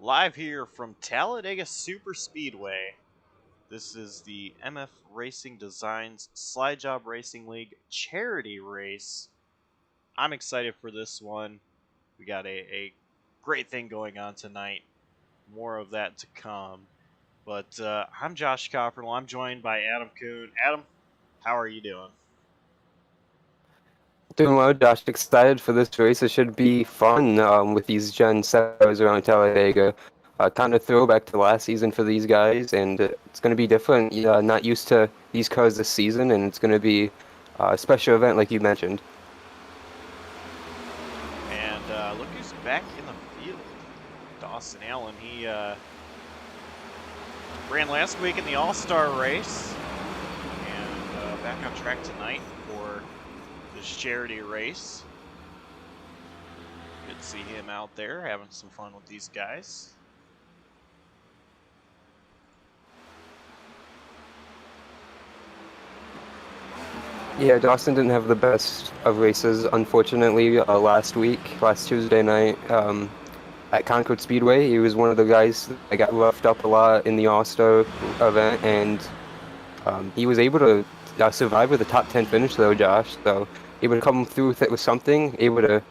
Live here from Talladega Superspeedway. This is the MF Racing Designs Slide Jawb Racing League Charity Race. I'm excited for this one. We got a great thing going on tonight. More of that to come. But I'm Josh Copperl. I'm joined by Adam Kuhn. Adam, how are you doing? Doing well, Josh. Excited for this race. It should be fun with these Gen 7s around Talladega. Kind of throwback to last season for these guys, and it's going to be different. Not used to these cars this season, and it's going to be a special event like you mentioned. And look who's back in the field. Dawson Allen. He ran last week in the All-Star race, and back on track tonight for this charity race. Good to see him out there having some fun with these guys. Yeah, Dawson didn't have the best of races, unfortunately, last Tuesday night, at Concord Speedway. He was one of the guys that got roughed up a lot in the All-Star event, and he was able to survive with a top 10 finish, though, Josh. So able to come through with it with something, able to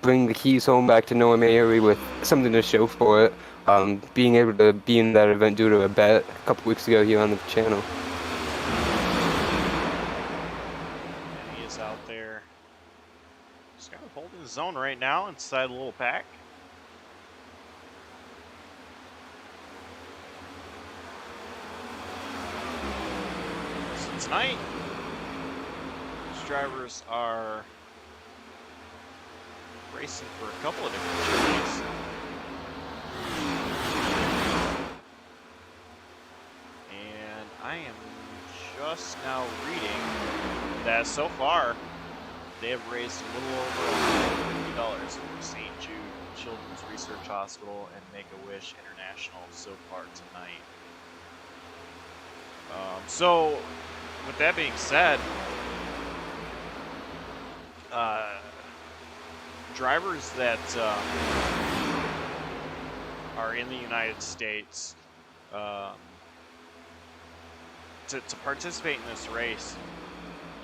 bring the keys home back to Noah Mayeri with something to show for it. Being able to be in that event due to a bet a couple weeks ago here on the channel. And he is out there just kind of holding his own right now inside a little pack. So tonight, these drivers are racing for a couple of different charities. And I am just now reading that so far they have raised a little over $150 for St. Jude Children's Research Hospital and Make-A-Wish International so far tonight. So, with that being said, drivers that are in the United States, to participate in this race,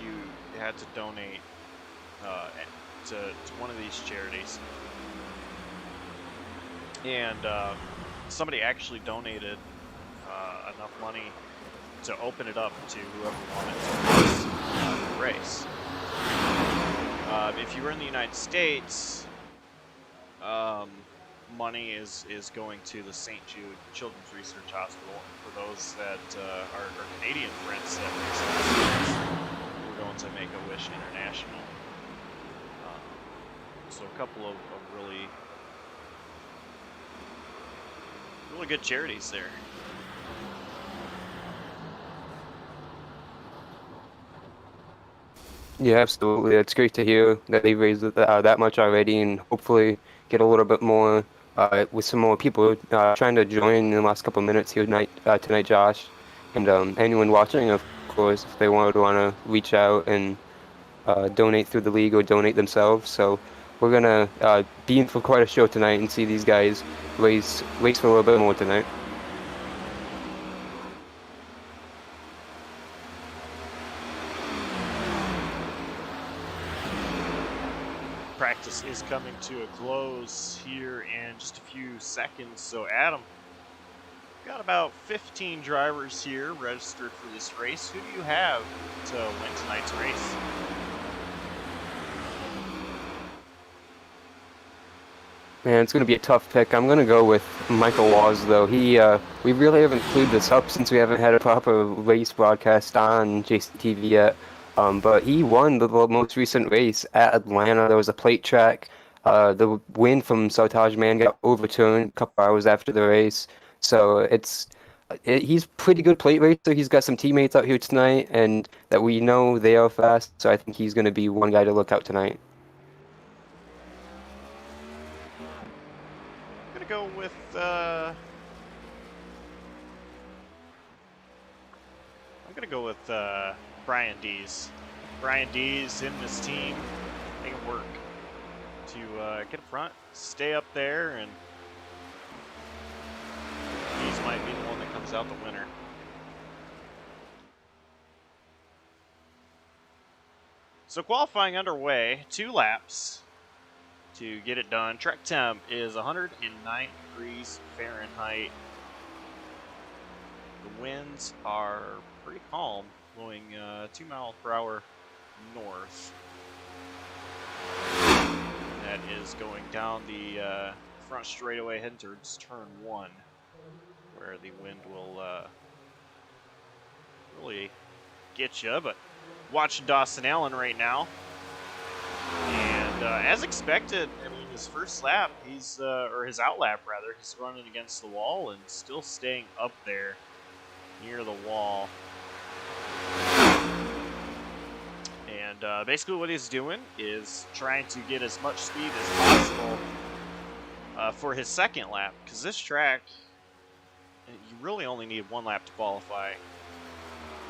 you had to donate to one of these charities. And somebody actually donated enough money to open it up to whoever wanted to race. If you were in the United States, money is going to the St. Jude Children's Research Hospital. For those that are Canadian friends that race, we're going to Make-A-Wish International. So a couple of really good charities there. Yeah, absolutely. It's great to hear that they've raised that much already, and hopefully get a little bit more with some more people trying to join in the last couple of minutes here tonight, Josh. And anyone watching, of course, if they want to reach out and donate through the league or donate themselves. So we're gonna be in for quite a show tonight and see these guys race for a little bit more tonight. Practice is coming to a close here in just a few seconds. So Adam, got about 15 drivers here registered for this race. Who do you have to win tonight's race? Man, it's going to be a tough pick. I'm going to go with Michael Laws, though. We really haven't clued this up since we haven't had a proper race broadcast on JCTV yet. But he won the most recent race at Atlanta. There was a plate track. The win from Sartaj Man got overturned a couple hours after the race. So he's a pretty good plate racer. He's got some teammates out here tonight, and that we know they are fast. So I think he's going to be one guy to look out tonight. I'm gonna go with Brian Dees. Brian Dees, him and his team, they can work to get up front, stay up there, and might be the one that comes out the winner. So qualifying underway, 2 laps to get it done. Track temp is 109 degrees Fahrenheit. The winds are pretty calm, blowing 2 miles per hour north. That is going down the front straightaway heading towards turn 1, where the wind will really get you. But watching Dawson Allen right now, and as expected, I mean, his first lap, he's or his outlap rather, he's running against the wall and still staying up there near the wall. And basically what he's doing is trying to get as much speed as possible for his second lap, because this track, you really only need 1 lap to qualify,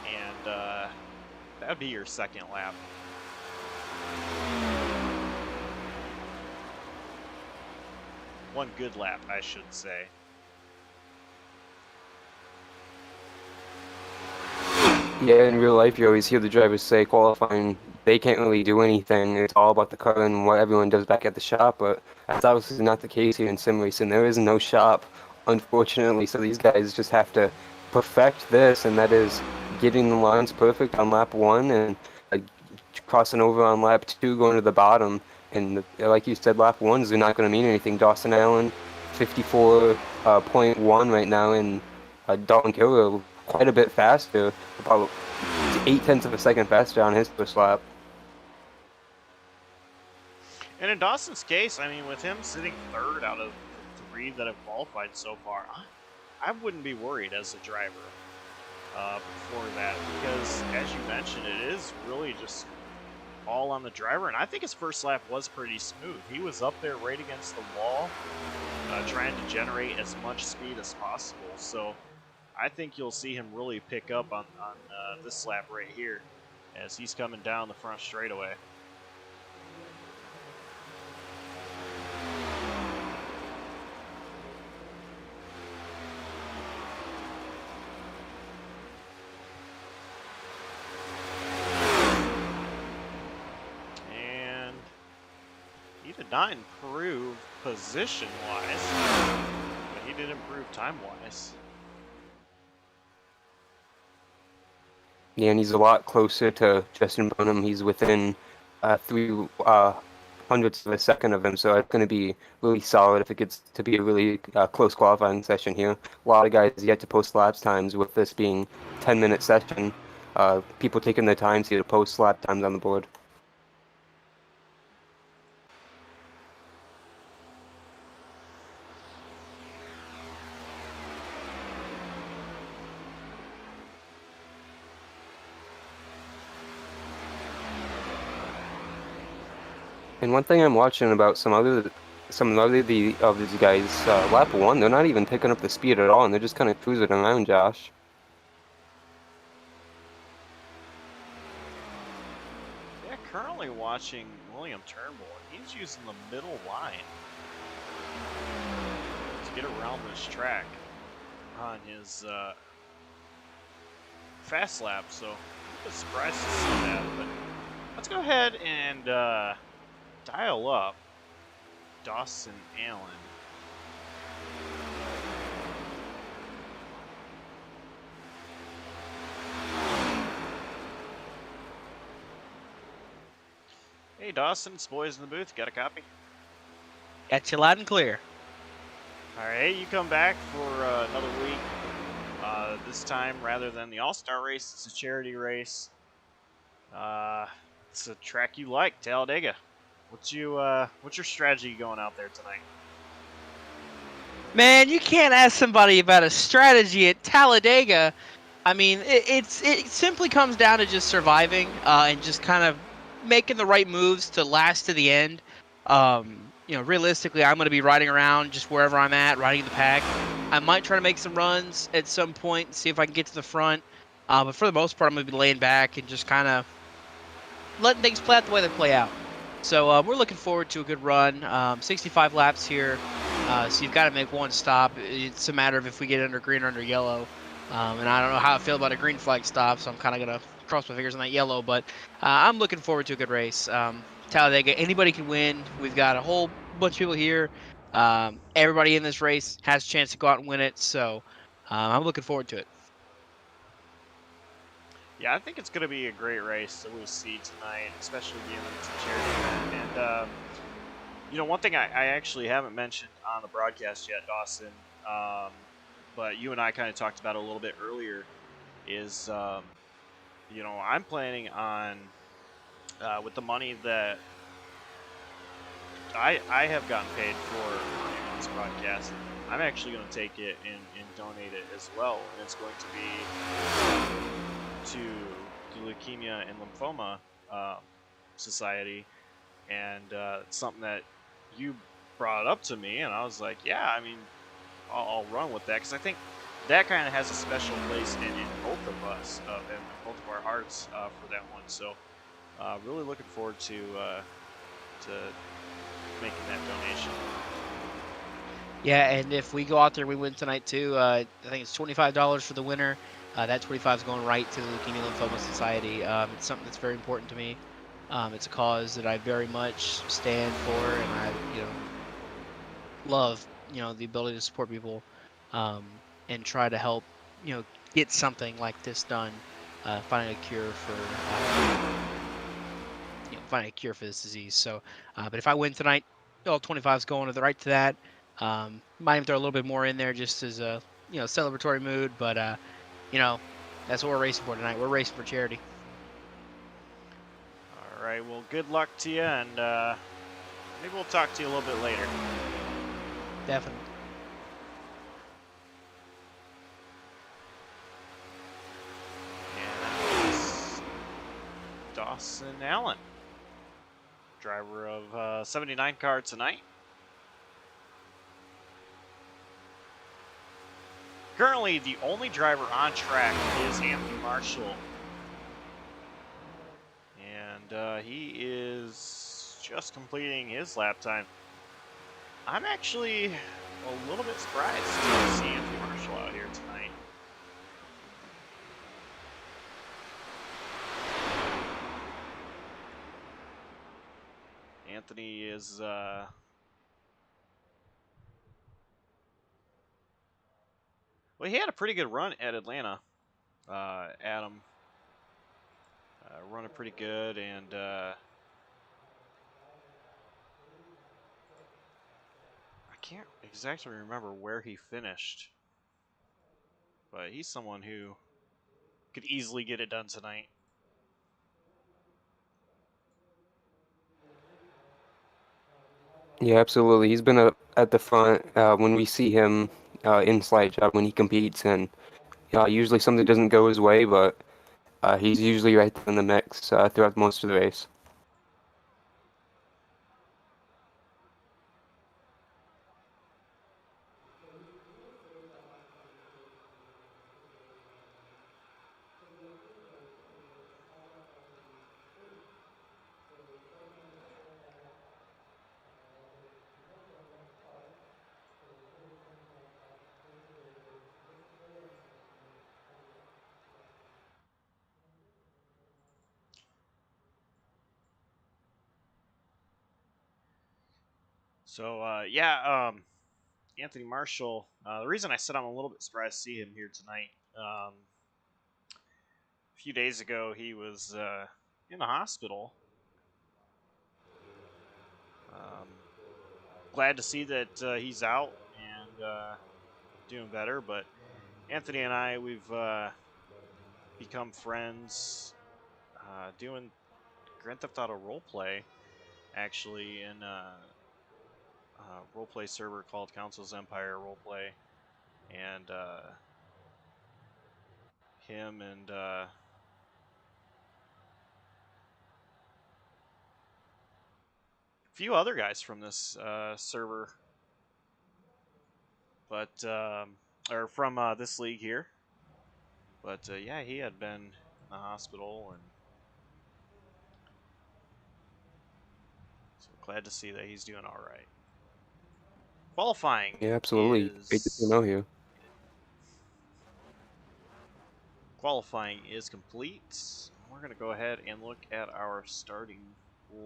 and that would be your second lap. One good lap, I should say. Yeah, in real life, you always hear the drivers say qualifying, they can't really do anything. It's all about the car and what everyone does back at the shop, but that's obviously not the case here in sim racing. There is no shop, unfortunately, so these guys just have to perfect this, and that is getting the lines perfect on lap 1 and crossing over on lap 2, going to the bottom. And like you said, lap 1 is not going to mean anything. Dawson Allen, 54.1 right now, and Dalton Kilroe quite a bit faster, about 0.8 of a second faster on his first lap. And in Dawson's case, I mean, with him sitting 3rd out of 3 that have qualified so far, I wouldn't be worried as a driver for that, because as you mentioned, it is really just all on the driver. And I think his first lap was pretty smooth. He was up there right against the wall, trying to generate as much speed as possible. So I think you'll see him really pick up on this lap right here as he's coming down the front straightaway. And he did not improve position-wise, but he did improve time-wise. Yeah, and he's a lot closer to Justin Bonham. He's within 3 hundredths of a second of him, so it's going to be really solid if it gets to be a really close qualifying session here. A lot of guys yet to post laps times, with this being 10-minute session. People taking their time to post lap times on the board. And one thing I'm watching about some other of these guys, lap 1, they're not even picking up the speed at all, and they're just kind of cruising around, Josh. Yeah, currently watching William Turnbull. He's using the middle line to get around this track on his fast lap, so I'm surprised to see that. But let's go ahead and dial up Dawson Allen. Hey Dawson, it's boys in the booth. Got a copy? Got you loud and clear. All right, you come back for another week. This time, rather than the All-Star race, it's a charity race. It's a track you like, Talladega. What's your strategy going out there tonight? Man, you can't ask somebody about a strategy at Talladega. I mean, it simply comes down to just surviving and just kind of making the right moves to last to the end. Realistically, I'm going to be riding around just wherever I'm at, riding the pack. I might try to make some runs at some point and see if I can get to the front. But for the most part, I'm going to be laying back and just kind of letting things play out the way they play out. So we're looking forward to a good run. 65 laps here. So you've got to make one stop. It's a matter of if we get under green or under yellow. And I don't know how I feel about a green flag stop, so I'm kind of going to cross my fingers on that yellow. But I'm looking forward to a good race. Talladega, anybody can win. We've got a whole bunch of people here. Everybody in this race has a chance to go out and win it. So I'm looking forward to it. Yeah, I think it's going to be a great race that we'll see tonight, especially given it's a charity event. And, you know, one thing I actually haven't mentioned on the broadcast yet, Dawson, but you and I kind of talked about it a little bit earlier, is, you know, I'm planning on, with the money that I have gotten paid for doing this broadcast, I'm actually going to take it and donate it as well. And it's going to be to the Leukemia and Lymphoma Society. And it's something that you brought up to me, and I was like, yeah, I mean, I'll run with that, because I think that kind of has a special place in both of us, and both of our hearts for that one. So really looking forward to making that donation. Yeah, and if we go out there, we win tonight too. I think it's $25 for the winner. That 25 is going right to the Leukemia Lymphoma Society. It's something that's very important to me. It's a cause that I very much stand for, and I, love, the ability to support people, and try to help, get something like this done, finding a cure for, finding a cure for this disease. So, but if I win tonight, all 25 is going to the right to that. Might even throw a little bit more in there just as a, celebratory mood, but that's what we're racing for tonight. We're racing for charity. All right, well, good luck to you, and maybe we'll talk to you a little bit later. Definitely. And that was Dawson Allen, driver of 79 car tonight. Currently, the only driver on track is Anthony Marshall. And he is just completing his lap time. I'm actually a little bit surprised to see Anthony Marshall out here tonight. Anthony is well, he had a pretty good run at Atlanta. Adam running pretty good, and I can't exactly remember where he finished, but he's someone who could easily get it done tonight. Yeah, absolutely. He's been at the front when we see him in Slide Jawb when he competes, and usually something doesn't go his way, but he's usually right there in the mix throughout most of the race. So Anthony Marshall. The reason I said I'm a little bit surprised to see him here tonight. A few days ago, he was in the hospital. Glad to see that he's out and doing better. But Anthony and I, we've become friends doing Grand Theft Auto roleplay, actually, in a roleplay server called Council's Empire Roleplay. And him and a few other guys from this server, but or from this league here. But yeah, he had been in the hospital, and so glad to see that he's doing all right. Qualifying Yeah, absolutely. Great to see you. Qualifying is complete. We're going to go ahead and look at our starting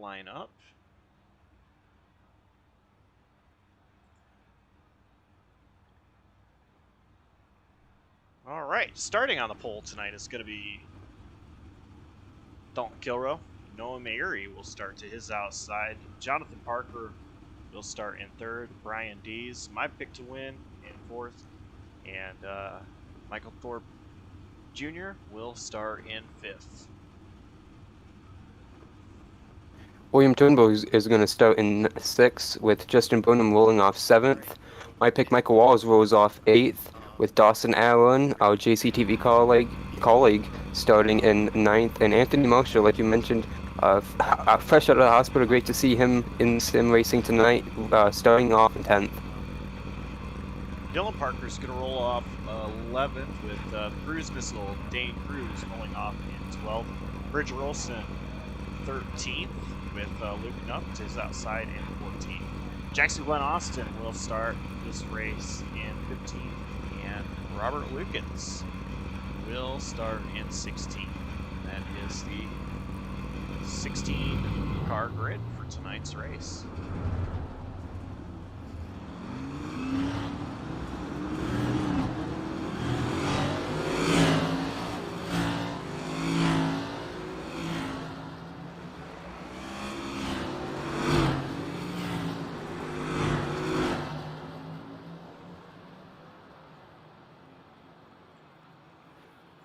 lineup. All right, starting on the pole tonight is going to be Dalton Kilroe. Noah Mayeri will start to his outside. Jonathan Parker will start in third. Brian Dees, my pick to win, in fourth. And Michael Thorpe Jr. will start in fifth. William Turnbull is going to start in sixth, with Justin Burnham rolling off seventh. My pick, Michael Walls, rolls off eighth, with Dawson Allen, our JCTV colleague, starting in ninth. And Anthony Marshall, like you mentioned, fresh out of the hospital. Great to see him in sim racing tonight, starting off in 10th. Dylan Parker's going to roll off 11th with Cruise Missile Dane Cruz rolling off in 12th. Bridger Olson 13th with Luke Nupp to his outside in 14th. Jackson Glenn Austin will start this race in 15th, and Robert Lukens will start in 16th. That is the 16-car grid for tonight's race.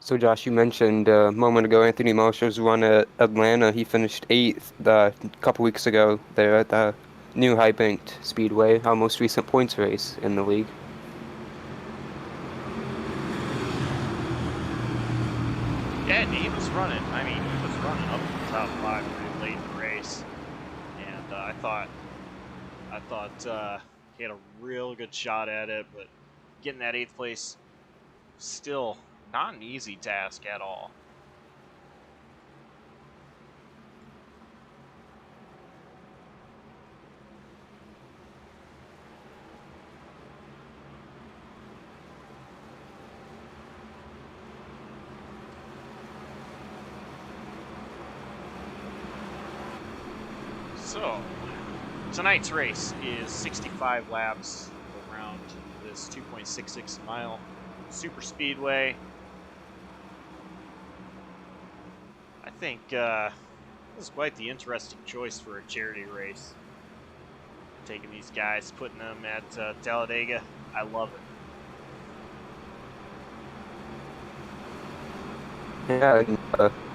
So Josh, you mentioned a moment ago Anthony Marshall's run at Atlanta. He finished 8th a couple weeks ago there at the new High Banked Speedway, our most recent points race in the league. Yeah, and he was running. I mean, he was running up to the top 5 pretty late in the race, and I thought he had a real good shot at it, but getting that 8th place still not an easy task at all. So, tonight's race is 65 laps around this 2.66 mile super speedway. I think this is quite the interesting choice for a charity race. Taking these guys, putting them at Talladega. I love it. Yeah, and,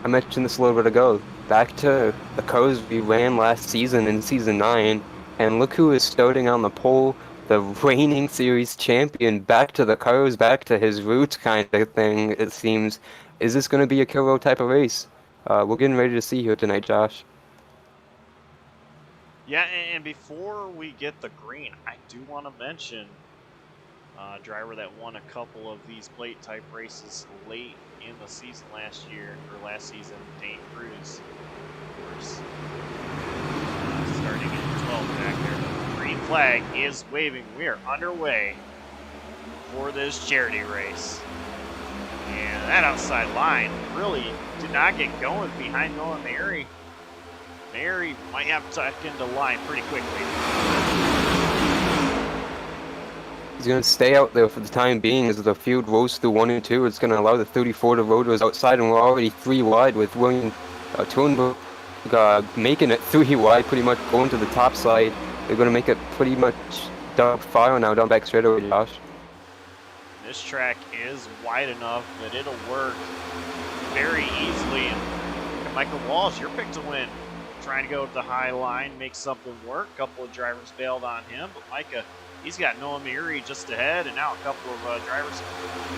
I mentioned this a little bit ago. Back to the cars we ran last season in Season 9, and look who is starting on the pole, the reigning series champion, back to the cars, back to his roots kind of thing, it seems. Is this going to be a Kilroe type of race? We're getting ready to see here tonight, Josh. Yeah, and before we get the green, I do want to mention a driver that won a couple of these plate type races late in the season last season, Dane Cruz, of course, starting in 12th back there. The green flag is waving. We are underway for this charity race. And that outside line really did not get going behind Noah Mayeri. Mayeri might have tucked into line pretty quickly. He's going to stay out there for the time being as the field rolls through 1 and 2. It's going to allow the 34 to roll those outside, and we're already 3 wide with William Turnbull making it 3 wide, pretty much going to the top side. They're going to make it pretty much dog fire now down back straightaway, Josh. This track is wide enough that it'll work very easily. And Michael Walsh, your pick to win. Trying to go to the high line, make something work. A couple of drivers bailed on him, but Micah, he's got Noah Mayeri just ahead, and now a couple of drivers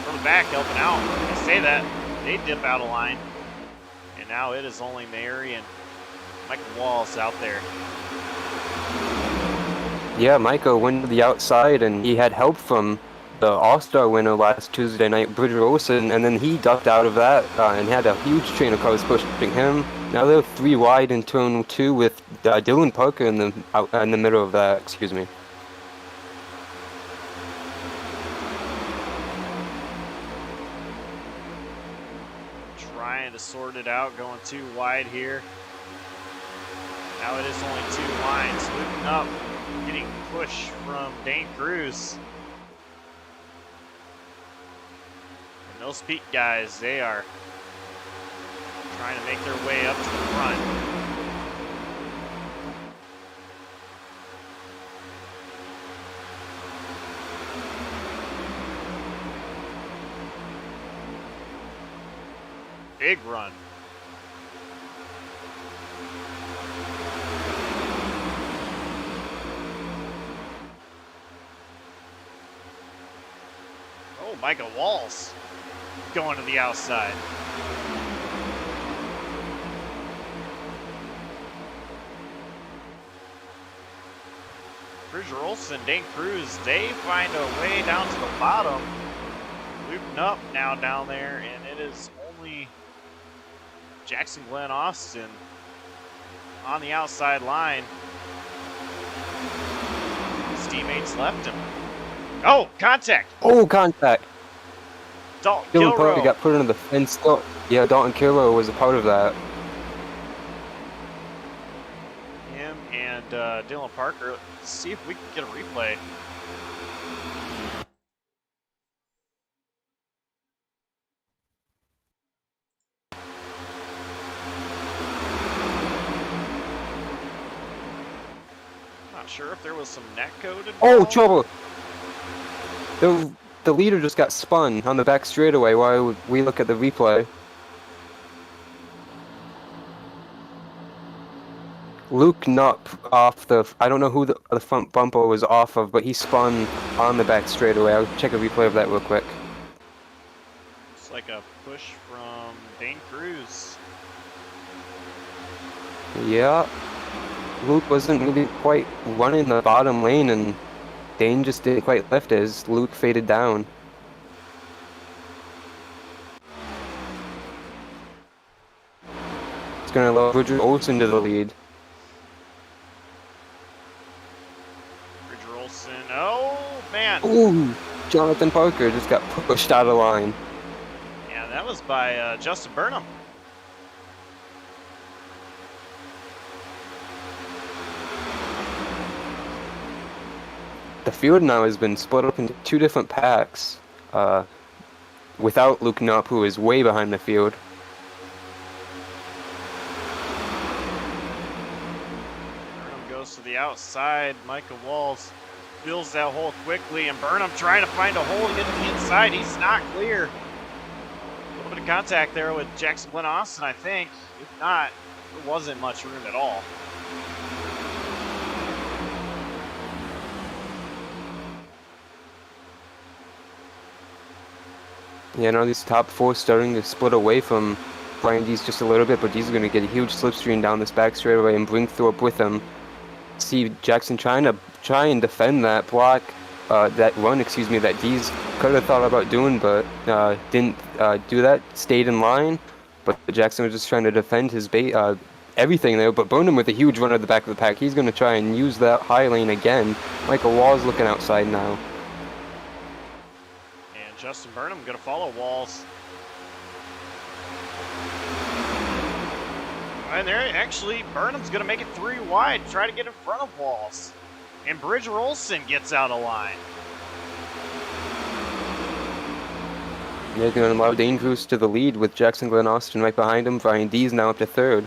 from the back helping out. I say that, they dip out of line, and now it is only Mayeri and Michael Walsh out there. Yeah, Micah went to the outside, and he had help from the All-Star winner last Tuesday night, Bridger Olson, and then he ducked out of that and had a huge train of cars pushing him. Now they're 3 wide in turn 2 with Dylan Parker in the middle of that. Excuse me. trying to sort it out, going too wide here. Now it is only 2 lines, looping up, getting push from Dane Cruz. And those Pete guys, they are trying to make their way up to the front. Big run. Oh, Micah Walls going to the outside. Bridger Olson, Dane Cruz, they find a way down to the bottom. Looping up now down there, and it is only Jackson Glenn Austin on the outside line. His teammates left him. Oh, contact! Oh, contact! Dalton Dylan Kilroe. Parker got put into the fence. Oh, yeah, Dalton Kilroe was a part of that. Him and Dylan Parker. Let's see if we can get a replay. Not sure if there was some net code involved. Oh, trouble! The leader just got spun on the back straightaway while we look at the replay. Luke Knupp off the, I don't know who the front bumper was off of, but he spun on the back straightaway. I'll check a replay of that real quick. Looks like a push from Dane Cruz. Yeah. Luke wasn't really quite running the bottom lane, and Dane just didn't quite lift as Luke faded down. It's going to allow Bridger Olson to the lead. Bridger Olson. Oh, man. Ooh, Jonathan Parker just got pushed out of line. Yeah, that was by Justin Burnham. The field now has been split up into 2 different packs, without Luke Knupp, who is way behind the field. Burnham goes to the outside. Micah Walls fills that hole quickly, and Burnham trying to find a hole to get to the inside. He's not clear. A little bit of contact there with Jackson Glenn Austin, I think. If not, there wasn't much room at all. Yeah, now these top 4 starting to split away from Brian Dees just a little bit, but Dees is going to get a huge slipstream down this back straightaway and bring Thorpe with him. See Jackson trying and defend that block, that run, that Dees could have thought about doing, but didn't do that. Stayed in line, but Jackson was just trying to defend his everything there. But Burnham with a huge run at the back of the pack. He's going to try and use that high lane again. Michael Wall's looking outside now. Justin Burnham going to follow Walls. And there, actually, Burnham's going to make it 3 wide, try to get in front of Walls. And Bridger Olson gets out of line. Yeah, going to allow Dane Cruz to the lead with Jackson Glenn Austin right behind him. Brian Dees now up to 3rd.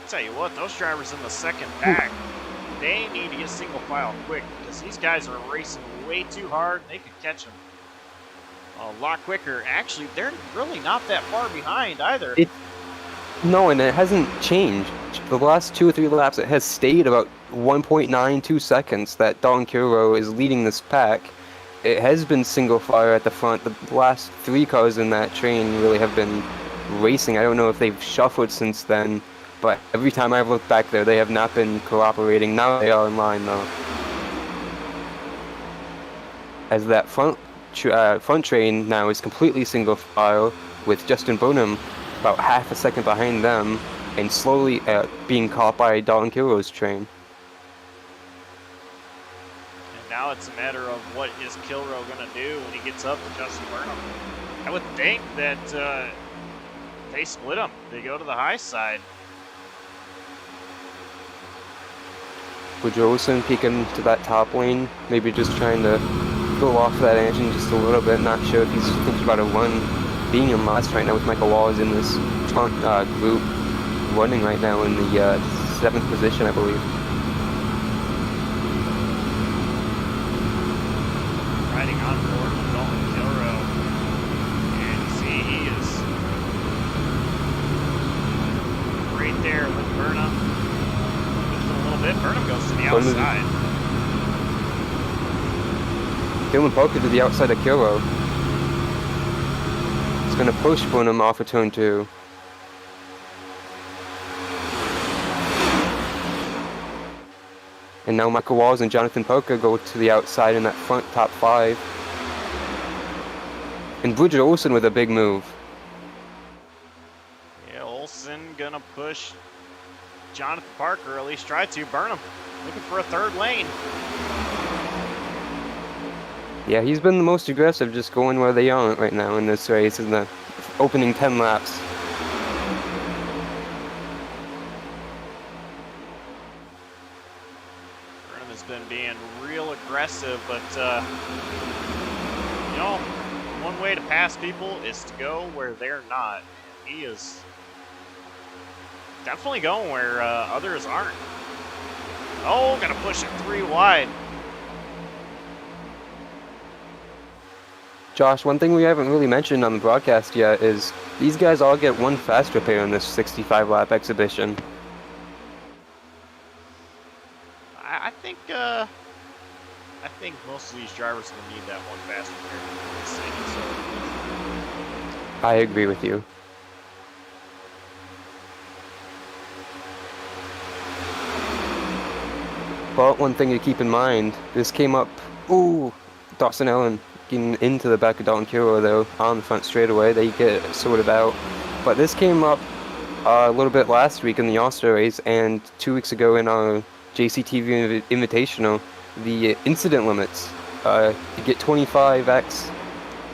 Tell you what, those drivers in the second pack, they need to get single file quick because these guys are racing way too hard. They could catch them a lot quicker. Actually, they're really not that far behind either. No, and it hasn't changed. The last 2 or 3 laps, it has stayed about 1.92 seconds that Dalton Kilroe is leading this pack. It has been single file at the front. The last 3 cars in that train really have been racing. I don't know if they've shuffled since then, but every time I've looked back there, they have not been cooperating. Now they are in line, though. As that front train now is completely single file, with Justin Burnham about half a second behind them, and slowly being caught by Dalton Kilroe's train. And now it's a matter of what is Kilroe going to do when he gets up to Justin Burnham. I would think that they split them. They go to the high side. Would Olsen peeking to that top lane, maybe just trying to go off that engine just a little bit. Not sure if he's thinking about a run. Being in last right now with Michael Wallace in this front group, running right now in the 7th position, I believe. Riding on board with Dalton Kilroe. And you see he is right there with Burnham. Just a little bit. Burnham goes to the outside. Dylan Poker to the outside of Kilroe. He's going to push Burnham off of turn 2. And now Michael Walls and Jonathan Poker go to the outside in that front top 5. And Bridget Olsen with a big move. Yeah, Olsen gonna push Jonathan Parker, or at least try to. Burnham looking for a third lane. Yeah, he's been the most aggressive, just going where they aren't right now in this race in the opening 10 laps. Burnham has been being real aggressive, but you know, one way to pass people is to go where they're not. He is definitely going where others aren't. Oh, gonna push it 3 wide. Josh, one thing we haven't really mentioned on the broadcast yet is these guys all get one fast repair in this 65-lap exhibition. I think most of these drivers will need that one fast repair. I agree with you. But one thing to keep in mind, this came up, ooh, Dawson Allen getting into the back of Dalton Kilroe though, on the front straightaway, they get it sorted out. But this came up a little bit last week in the All-Star race, and 2 weeks ago in our JCTV Invitational, the incident limits. You get 25x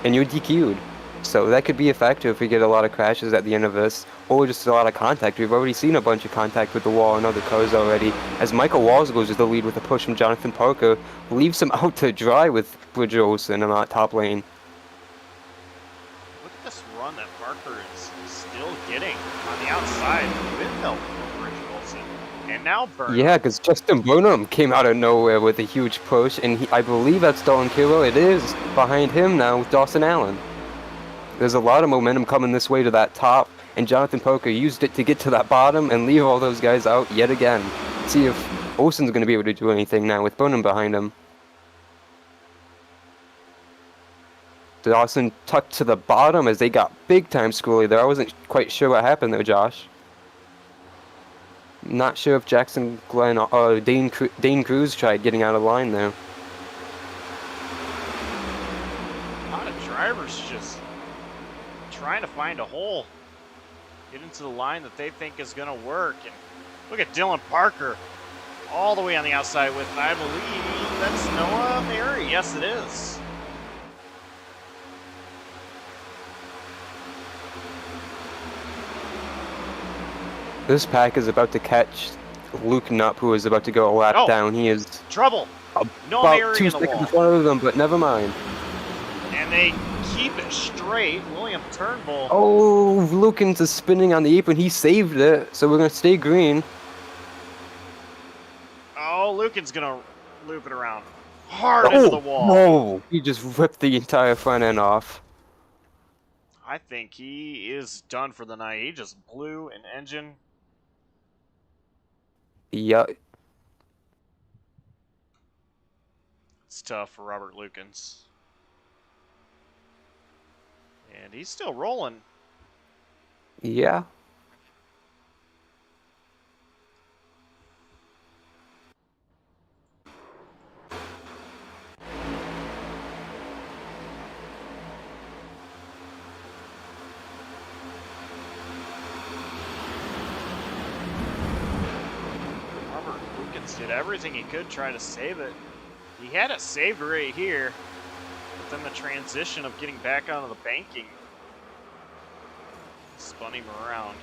and you're DQ'd. So that could be a factor if we get a lot of crashes at the end of this, or just a lot of contact. We've already seen a bunch of contact with the wall and other cars already, as Michael Walls goes to the lead with a push from Jonathan Parker, leaves him out to dry with Bridget Olsen in that top lane. Look at this run that Parker is still getting on the outside with help from Bridget Olsen. And now Burnham. Yeah, because Justin Burnham came out of nowhere with a huge push, and I believe that's Dalton Kilroe. It is behind him now with Dawson Allen. There's a lot of momentum coming this way to that top, and Jonathan Parker used it to get to that bottom and leave all those guys out yet again. See if Olsen's going to be able to do anything now with Burnham behind him. Dawson tucked to the bottom as they got big time squirrely there. I wasn't quite sure what happened there, Josh. Not sure if Jackson Glenn or Dane Cruz tried getting out of line there. A lot of drivers just trying to find a hole, get into the line that they think is going to work. And look at Dylan Parker all the way on the outside with, I believe that's Noah Mary. Yes, it is. This pack is about to catch Luke Nupp, who is about to go a lap down. He is trouble. About 2 seconds in front of them, but never mind. And they keep it straight. William Turnbull. Oh, Lukens is spinning on the apron. He saved it, so we're going to stay green. Oh, Luken's going to loop it around. Hard into the wall. No, he just ripped the entire front end off. I think he is done for the night. He just blew an engine. Yeah. It's tough for Robert Lukens. And he's still rolling. Yeah. Robert Lukens did everything he could try to save it. He had it saved right here. But then the transition of getting back onto the banking Spun him around.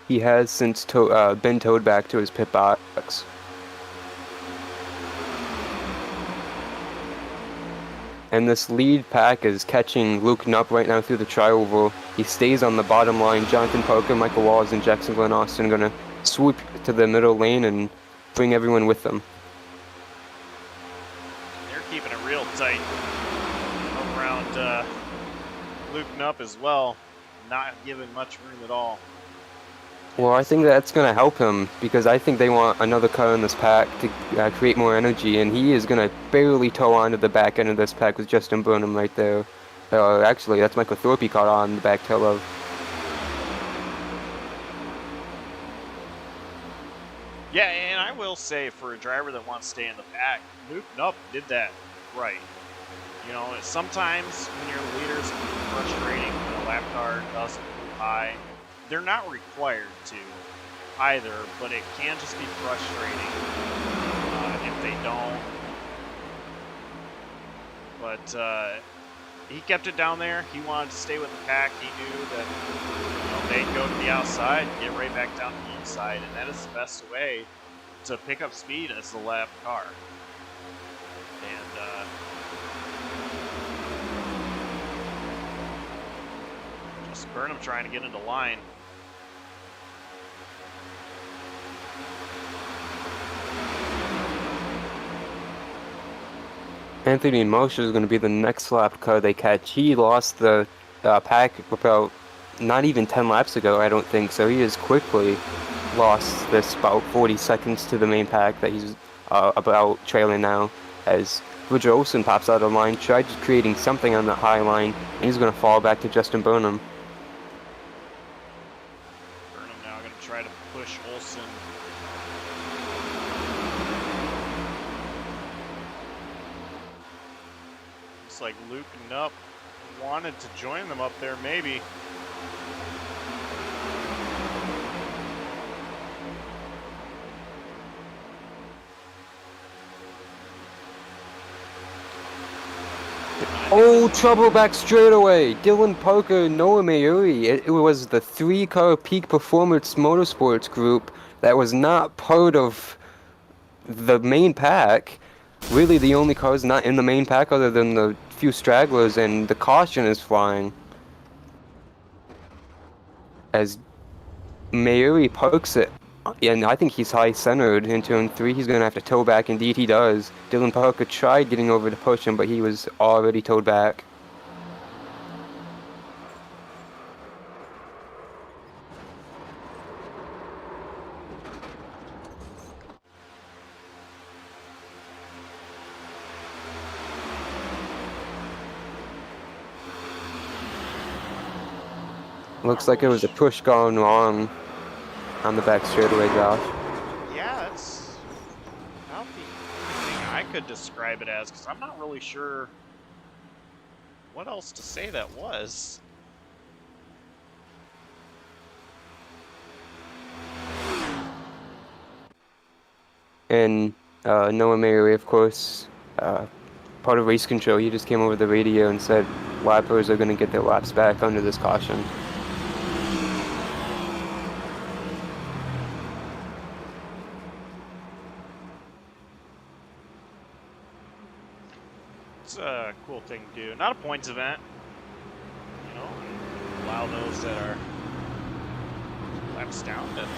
He has since been towed back to his pit box. And this lead pack is catching Luke Knupp right now through the tri-oval. He stays on the bottom line. Jonathan Parker, Michael Walls, and Jackson Glenn Austin are going to swoop to the middle lane and bring everyone with them. They're keeping it real tight around Luke Knupp as well, not giving much room at all. Well, I think that's going to help him because I think they want another car in this pack to create more energy, and he is going to barely tow onto the back end of this pack with Justin Burnham right there. Actually, that's Michael Thorpe he caught on the back tail of. Yeah, and I will say for a driver that wants to stay in the pack, Luke Knupp did that right. You know, sometimes when you're the leaders, it can be frustrating when a lap car doesn't move high. They're not required to either, but it can just be frustrating if they don't. But he kept it down there. He wanted to stay with the pack. He knew that they'd go to the outside and get right back down to the inside, and that is the best way to pick up speed as the lap car. And just Burnham trying to get into line. Anthony Mosher is going to be the next lap car they catch. He lost the pack about not even 10 laps ago, I don't think, so he has quickly lost this about 40 seconds to the main pack that he's about trailing now, as Roger Olsen pops out of line, tried creating something on the high line, and he's going to fall back to Justin Burnham. Burnham now going to try to push Olsen. Looks like Luke Knupp wanted to join them up there, maybe. Oh, trouble back straight away. Dylan Parker, Noah Mayuri. It was the 3-car Peak Performance Motorsports group that was not part of the main pack. Really, the only cars not in the main pack other than the few stragglers, and the caution is flying. As Mayuri parks it, and I think he's high-centered in turn 3. He's going to have to tow back. Indeed, he does. Dylan Parker tried getting over to push him, but he was already towed back. Looks like it was a push gone wrong on the back straightaway, Josh. Yeah, that's about the only thing I could describe it as, because I'm not really sure what else to say that was. And Noah Mayuri, of course, part of race control, he just came over the radio and said lappers are going to get their laps back under this caution. It's a cool thing to do. Not a points event, you know, allow those that are laps down to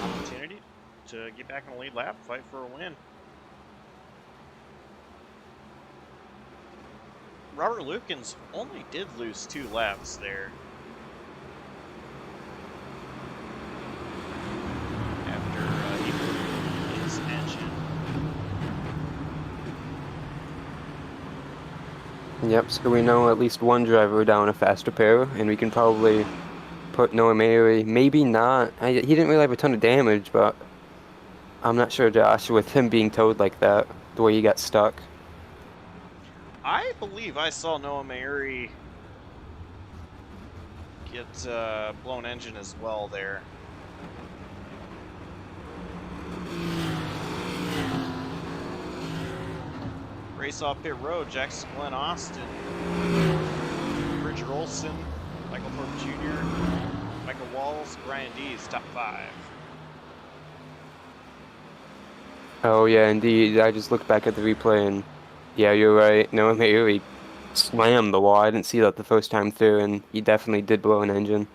opportunity to get back in the lead lap, fight for a win. Robert Lukens only did lose 2 laps there. After he blew his engine. Yep, so we know at least one driver down a faster pair, and we can probably put Noah Mayuri, maybe not. He didn't really have a ton of damage, but I'm not sure, Josh, with him being towed like that, the way he got stuck. I believe I saw Noah Mayuri get blown engine as well there. race off pit road. Jackson Glenn Austin, Bridger Olson, Michael Thorpe Jr., Michael Walls, Brian Dees, top 5. Oh yeah, indeed. I just looked back at the replay and yeah, you're right. Noah Mayuri slammed the wall. I didn't see that the first time through, and he definitely did blow an engine.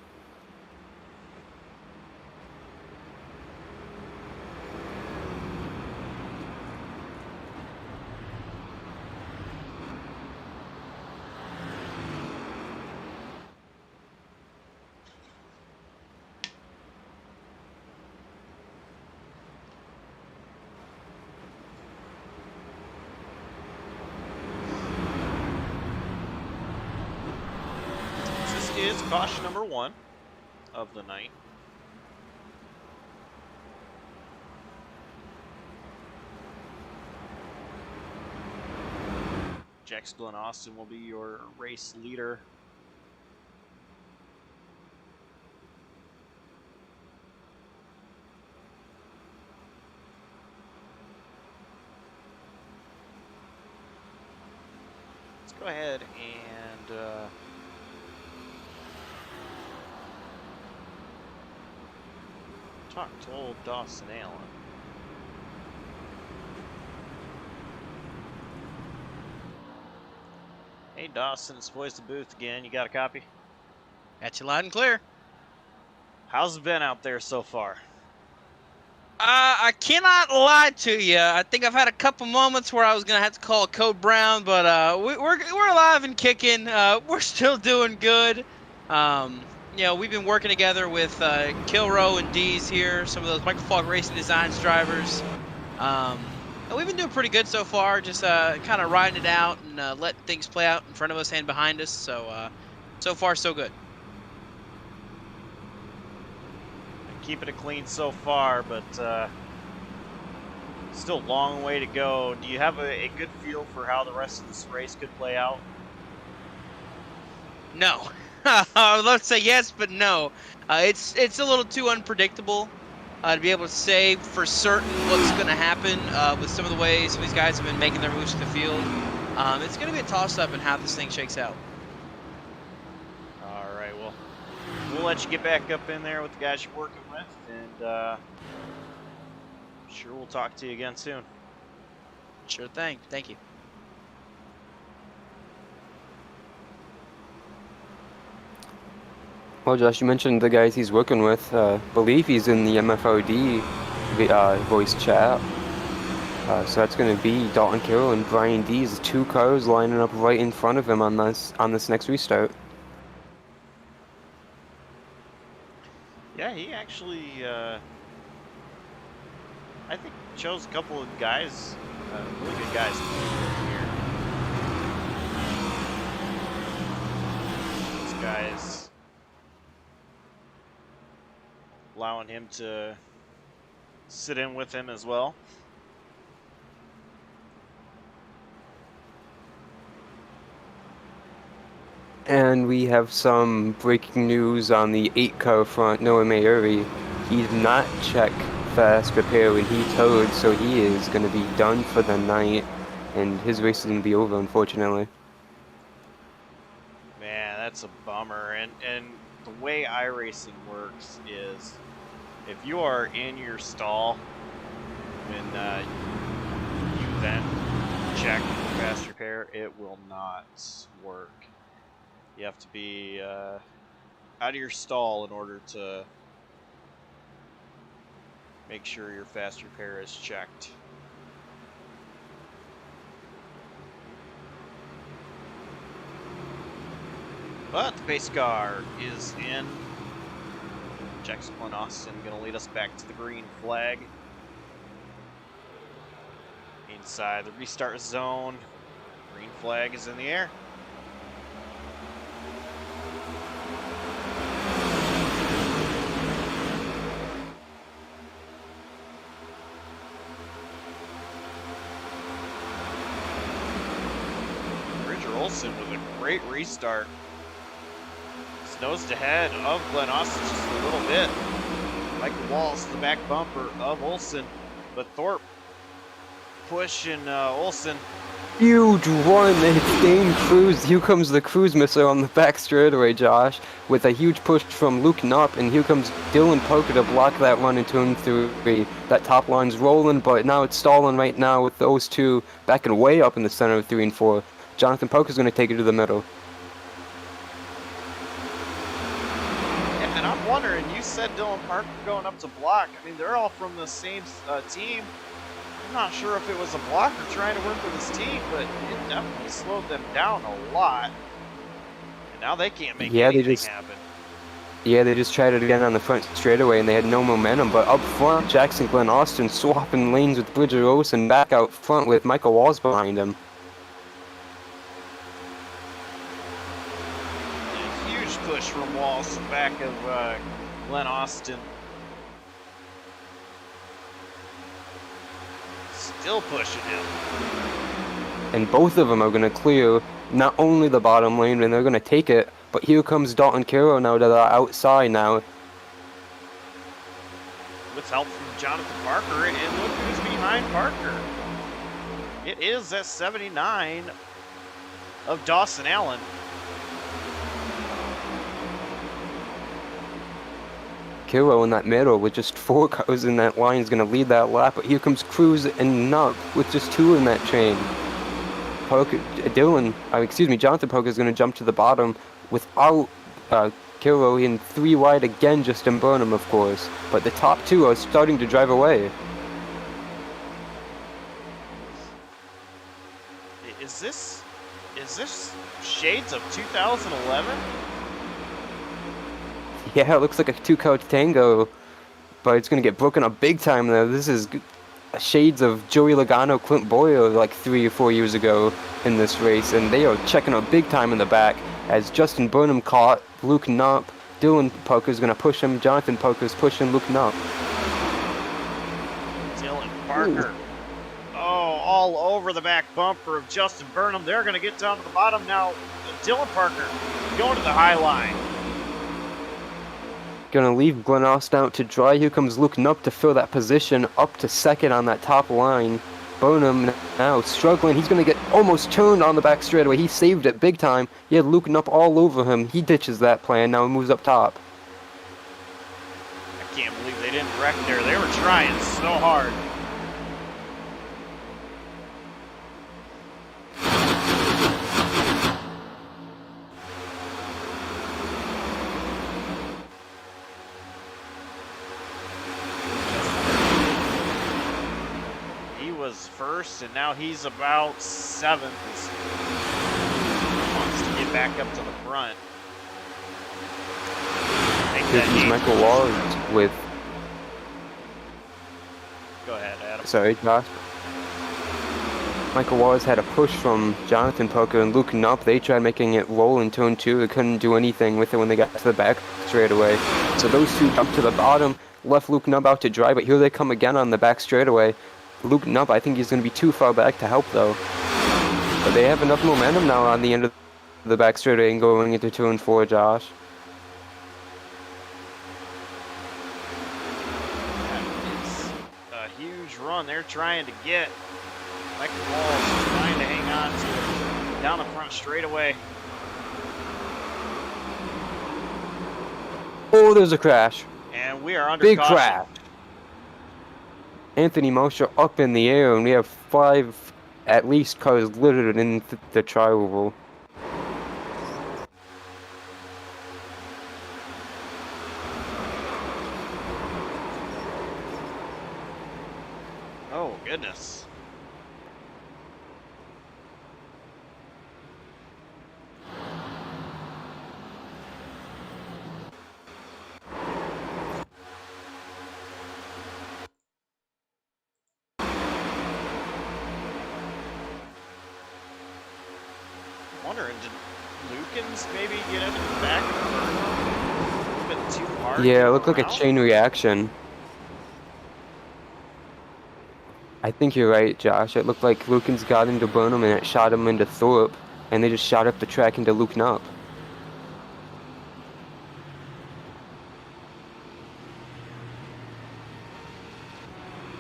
Is caution number 1 of the night. Jackson Glenn Austin will be your race leader. Let's go ahead and talk to old Dawson Allen. Hey Dawson, it's Boys the Booth again. You got a copy? Got you loud and clear. How's it been out there so far? I cannot lie to you. I think I've had a couple moments where I was gonna have to call Code Brown, but we're alive and kicking. We're still doing good. You know, we've been working together with Kilroe and Dees here, some of those Michael Falk Racing Designs drivers. And we've been doing pretty good so far, just kind of riding it out and letting things play out in front of us and behind us. So, so far, so good. Keeping it clean so far, but still a long way to go. Do you have a good feel for how the rest of this race could play out? No. I would love to say yes, but no. It's a little too unpredictable to be able to say for certain what's going to happen with some of the ways some of these guys have been making their moves to the field. It's going to be a toss-up in how this thing shakes out. All right, well, we'll let you get back up in there with the guys you're working with, and I'm sure we'll talk to you again soon. Sure thing. Thank you. Well, Josh, you mentioned the guys he's working with. Believe he's in the MFRD voice chat. So that's going to be Dalton Kilroe and Brian Dees, 2 cars lining up right in front of him on this next restart. Yeah, he actually, I think, chose a couple of guys, really good guys here. These guys allowing him to sit in with him as well. And we have some breaking news on the 8-car front. Noah Mayuri, he did not check fast repair when he towed, so he is going to be done for the night, and his race is going to be over, unfortunately. Man, that's a bummer. And the way iRacing works is if you are in your stall when you then check fast repair, it will not work. You have to be out of your stall in order to make sure your fast repair is checked. But the pace car is in. Jackson Glenn Austin going to lead us back to the green flag. Inside the restart zone. Green flag is in the air. Olson with a great restart. Nose to head of Glenn Austin just a little bit. Michael Walls, the back bumper of Olson, but Thorpe pushing Olson. Huge run, it's Dane Cruz. Here comes the cruise missile on the back straightaway, Josh, with a huge push from Luke Knopp, and here comes Dylan Poker to block that run in turn 3. That top line's rolling, but now it's stalling right now with those two backing way up in the center of 3 and 4. Jonathan Poker's going to take it to the middle. And I'm wondering, you said Dylan Parker going up to block. I mean, they're all from the same team. I'm not sure if it was a blocker trying to work with his team, but it definitely slowed them down a lot. And now they can't make anything happen. Yeah, they just tried it again on the front straightaway, and they had no momentum. But up front, Jackson Glenn Austin swapping lanes with Bridger Olsen back out front with Michael Walls behind him. A huge push from Walls back of Glenn Austin. Still pushing him. And both of them are going to clear not only the bottom lane, and they're going to take it, but here comes Dalton Kilroe now to the outside now. With help from Jonathan Parker, and look who's behind Parker. It is that 79 of Dawson Allen. Kilroe in that middle with just 4 cars in that line is going to lead that lap, but here comes Cruz and Knopp with just 2 in that chain. Jonathan Poker is going to jump to the bottom without Kilroe in 3 wide again, just in Burnham, of course. But the top 2 are starting to drive away. Is this shades of 2011? Yeah, it looks like a 2-car tango, but it's going to get broken up big time though. This is shades of Joey Logano, Clint Boyer like 3 or 4 years ago in this race, and they are checking up big time in the back as Justin Burnham caught Luke Knopp. Dylan Poker's going to push him. Jonathan Poker's pushing Luke Knopp. Dylan Parker. Ooh. Oh, all over the back bumper of Justin Burnham. They're going to get down to the bottom now. Dylan Parker going to the high line. Gonna leave Glenn Austin out to dry. Here comes Luke Knopp to fill that position up to second on that top line. Burnham now struggling. He's gonna get almost turned on the back straightaway. He saved it big time. He had Luke Knopp all over him. He ditches that plan. Now he moves up top. I can't believe they didn't wreck there. They were trying so hard. First, and now he's about 7th. He wants to get back up to the front. This is Michael Walls with... Go ahead, Adam. Sorry, Josh. Michael Walls had a push from Jonathan Poker and Luke Knopp. They tried making it roll in turn 2. They couldn't do anything with it when they got to the back straightaway. So those two jumped to the bottom, left Luke Knopp out to dry, but here they come again on the back straightaway. Luke Knopp, I think he's going to be too far back to help, though. But they have enough momentum now on the end of the back straightaway and going into 2 and 4, Josh. That is a huge run. They're trying to get Michael Walls trying to hang on to it down the front straightaway. Oh, there's a crash. And we are under Big caution. crash. Anthony Mosher up in the air, and we have 5 at least cars littered in the tri-oval. Oh, goodness. Wondering, did Lukens maybe get into the back of the burn a little bit too hard? Yeah, it looked like a chain reaction. I think you're right, Josh. It looked like Lukens got into Burnham and it shot him into Thorpe, and they just shot up the track into Luke Knopp.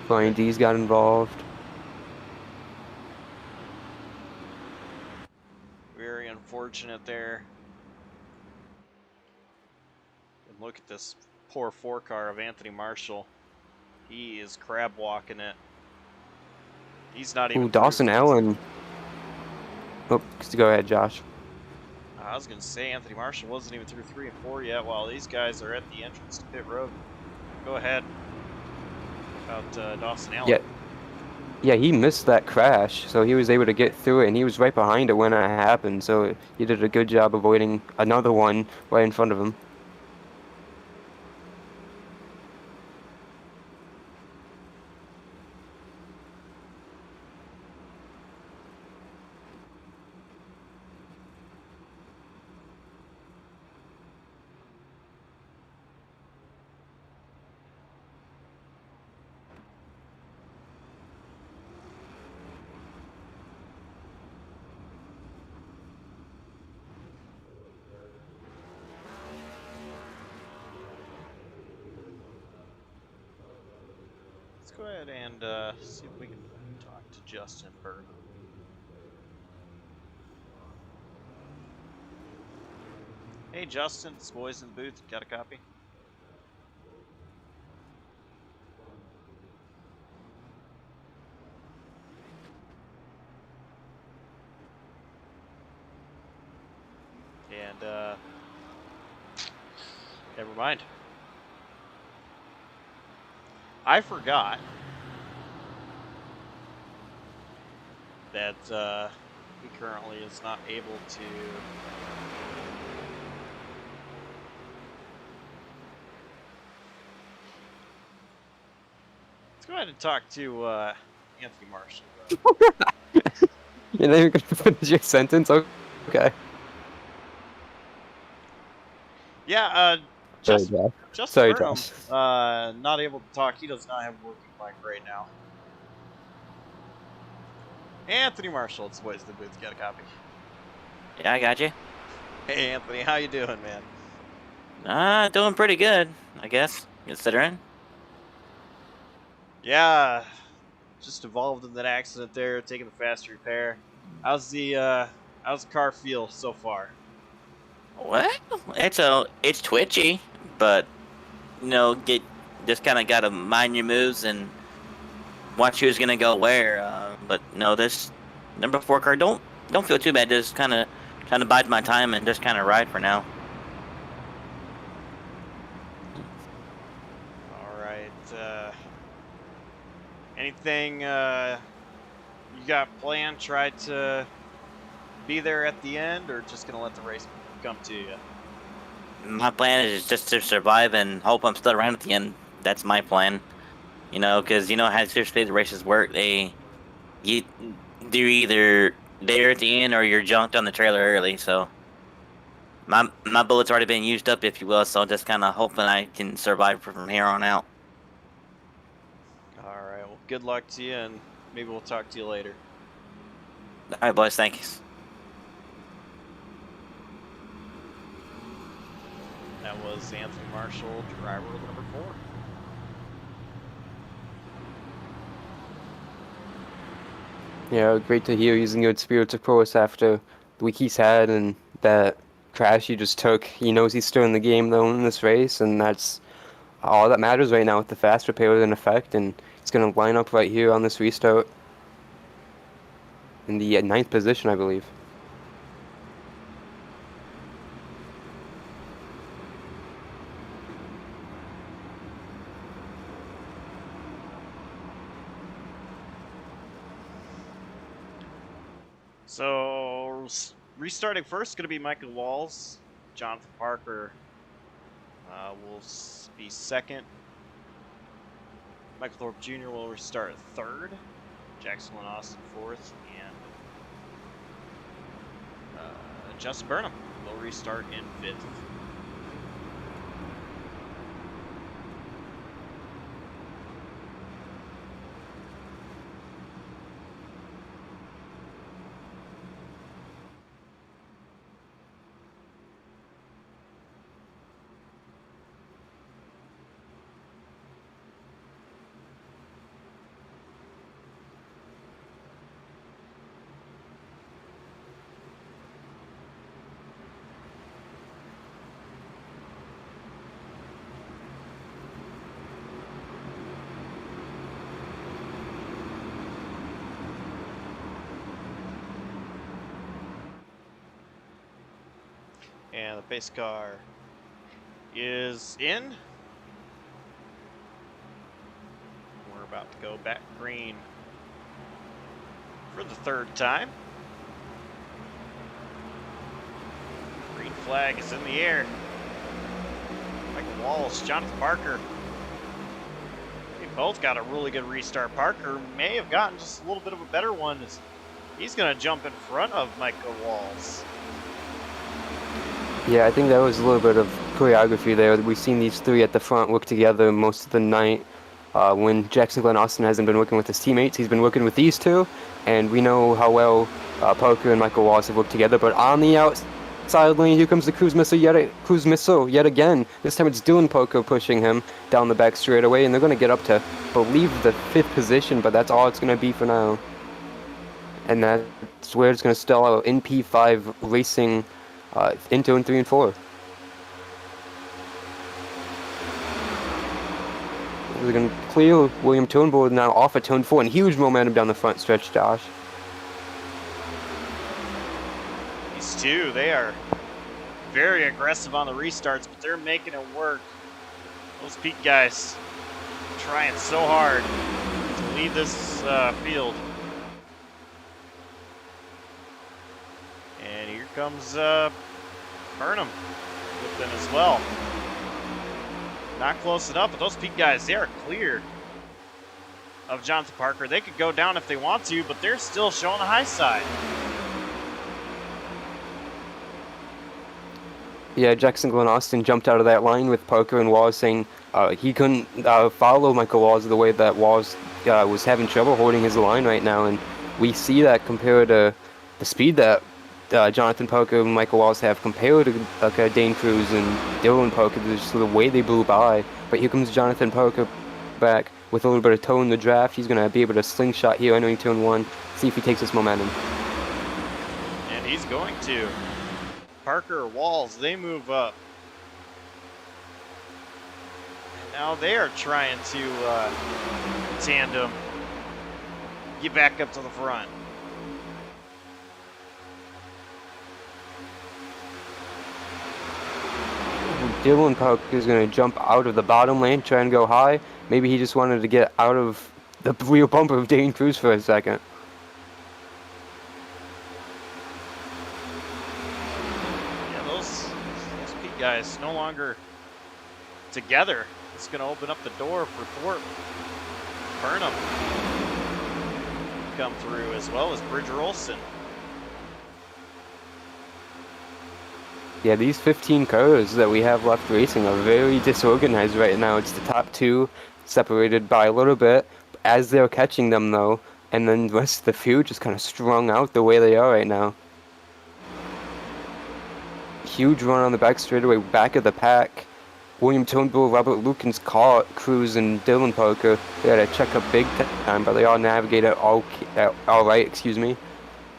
Brian D's got involved. unfortunate there. And look at this poor 4-car of Anthony Marshall. He is crab walking it. He's not even. Ooh, Dawson Allen. Oh, go ahead, Josh. I was going to say Anthony Marshall wasn't even through 3 and 4 yet, while these guys are at the entrance to pit road. Go ahead. About Dawson Allen. Yeah, he missed that crash, so he was able to get through it, and he was right behind it when it happened, so he did a good job avoiding another one right in front of him. Let's go ahead and see if we can talk to Justin Burnham. Hey Justin, it's boys in the booth. Got a copy? And never mind. I forgot that he currently is not able to let's go ahead and talk to Anthony Marshall. You're not even going to finish your sentence? Okay. Yeah, Sorry, Justin Sorry, Burnham, Josh. not able to talk. He does not have a working mic right now. Anthony Marshall, it's the boys in the booth. Got a copy? Yeah, I got you. Hey Anthony, how you doing, man? Doing pretty good, I guess, considering. Yeah, just involved in that accident there, taking the fast repair. How's the car feel so far? Well, it's twitchy, but just kind of gotta mind your moves and watch who's gonna go where. But no, this number 4 car don't feel too bad. Just kind of trying to bide my time and just kind of ride for now. All right. Anything you got planned? Try to be there at the end, or just gonna let the race come to you? My plan is just to survive and hope I'm still around at the end. That's my plan. Because how seriously the races work. They're either there at the end or you're junked on the trailer early. So my bullet's already been used up, if you will. So I'm just kind of hoping I can survive from here on out. All right. Well, good luck to you, and maybe we'll talk to you later. All right, boys. Thank you. That was Anthony Marshall, driver of number 4. Yeah, great to hear he's in good spirits, of course, after the week he's had and that crash he just took. He knows he's still in the game, though, in this race, and that's all that matters right now with the fast repair in effect, and he's going to line up right here on this restart in the 9th position, I believe. So, restarting first is going to be Michael Walls. Jonathan Parker will be second. Michael Thorpe Jr. will restart third. Jackson Lynn Austin fourth. And Justin Burnham will restart in fifth. And the pace car is in. We're about to go back green for the third time. Green flag is in the air. Michael Walls, Jonathan Parker. They both got a really good restart. Parker may have gotten just a little bit of a better one. He's going to jump in front of Michael Walls. Yeah, I think that was a little bit of choreography there. We've seen these three at the front work together most of the night. When Jackson Glenn Austin hasn't been working with his teammates, he's been working with these two, and we know how well Parker and Michael Walls have worked together. But on the outside lane, here comes the cruise missile yet again. This time it's Dylan Parker pushing him down the back straightaway, and they're going to get up to, I believe, the 5th position, but that's all it's going to be for now. And that's where it's going to stall out in P5 Racing into 3 and 4. They're going to clear William Turnbull now off at turn 4, and huge momentum down the front stretch, Josh. These two, they are very aggressive on the restarts, but they're making it work. Those Pete guys trying so hard to lead this field. And here comes Burnham with them as well. Not close enough, but those Pete guys, they are clear of Jonathan Parker. They could go down if they want to, but they're still showing the high side. Yeah, Jackson Glenn Austin jumped out of that line with Parker and Walls, saying he couldn't follow Michael Walls the way that Walls was having trouble holding his line right now, and we see that compared to the speed that Jonathan Parker and Michael Walls have compared to Dane Cruz and Dylan Parker, just the way they blew by. But here comes Jonathan Parker back with a little bit of toe in the draft. He's going to be able to slingshot here entering turn 1, see if he takes this momentum. And he's going to. Parker or Walls, they move up. And now they are trying to tandem, get back up to the front. Dylan Parker is going to jump out of the bottom lane, try and go high. Maybe he just wanted to get out of the rear bumper of Dane Cruz for a second. Yeah, those Pete guys no longer together. It's going to open up the door for Thorpe. Burnham come through, as well as Bridger Olson. Yeah, these 15 cars that we have left racing are very disorganized right now. It's the top 2 separated by a little bit as they're catching them, though, and then the rest of the field just kind of strung out the way they are right now. Huge run on the back straightaway, back of the pack. William Turnbull, Robert Lukens, Cruz, and Dylan Parker, they had to check up big time, but they all navigated all right.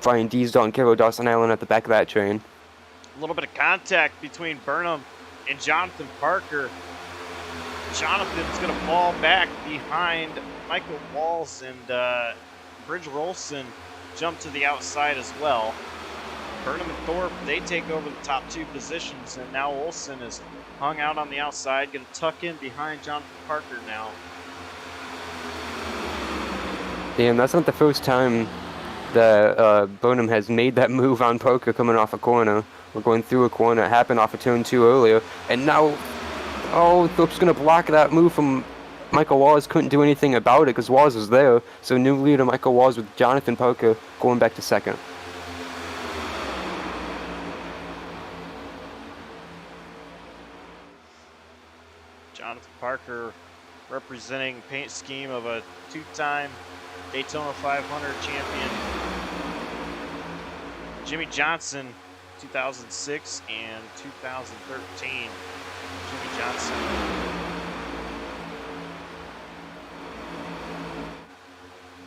Brian Dees, Dalton Kilroe, Dawson Allen at the back of that train. A little bit of contact between Burnham and Jonathan Parker. Jonathan's going to fall back behind Michael Walls, and Bridger Olson jump to the outside as well. Burnham and Thorpe, they take over the top 2 positions, and now Olson is hung out on the outside, going to tuck in behind Jonathan Parker now. Damn, that's not the first time that Burnham has made that move on Parker coming off a corner. We're going through a corner. It happened off of turn 2 earlier. And now, Thorpe's going to block that move from Michael Walls. Couldn't do anything about it because Walls was there. So new leader Michael Walls with Jonathan Parker going back to second. Jonathan Parker representing paint scheme of a 2-time Daytona 500 champion. Jimmy Johnson, 2006 and 2013. Jimmy Johnson.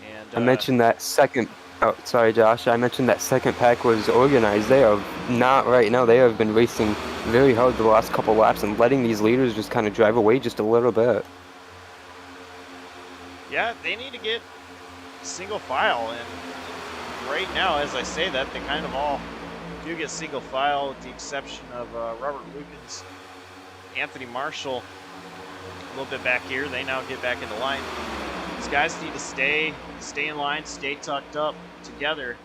And I mentioned that second. Oh, sorry, Josh. I mentioned that second pack was organized. They are not right now. They have been racing very hard the last couple laps and letting these leaders just kind of drive away just a little bit. Yeah, they need to get single file, and right now, as I say that, they kind of all do get single file with the exception of Robert Lukens, Anthony Marshall, a little bit back here. They now get back into line. These guys need to stay in line, stay tucked up together.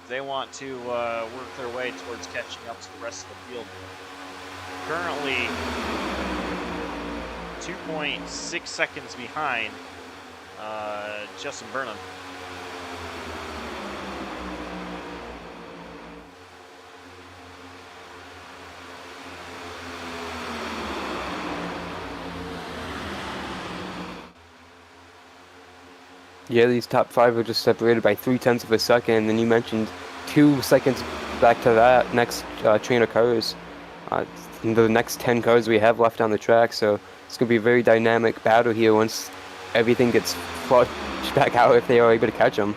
They want to work their way towards catching up to the rest of the field. Currently 2.6 seconds behind Justin Burnham. Yeah, these top 5 are just separated by 0.3 of a second, and you mentioned 2 seconds back to that next train of cars. The next 10 cars we have left on the track, so it's going to be a very dynamic battle here once everything gets flushed back out if they are able to catch them.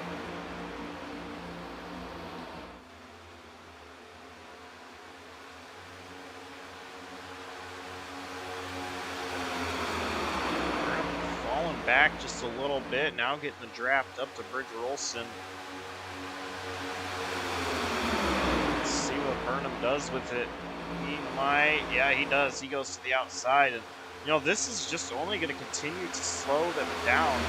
Falling back just a little bit, now getting the draft up to Bridger Olson. Let's see what Burnham does with it. Yeah, he does. He goes to the outside, and you know, this is just only going to continue to slow them down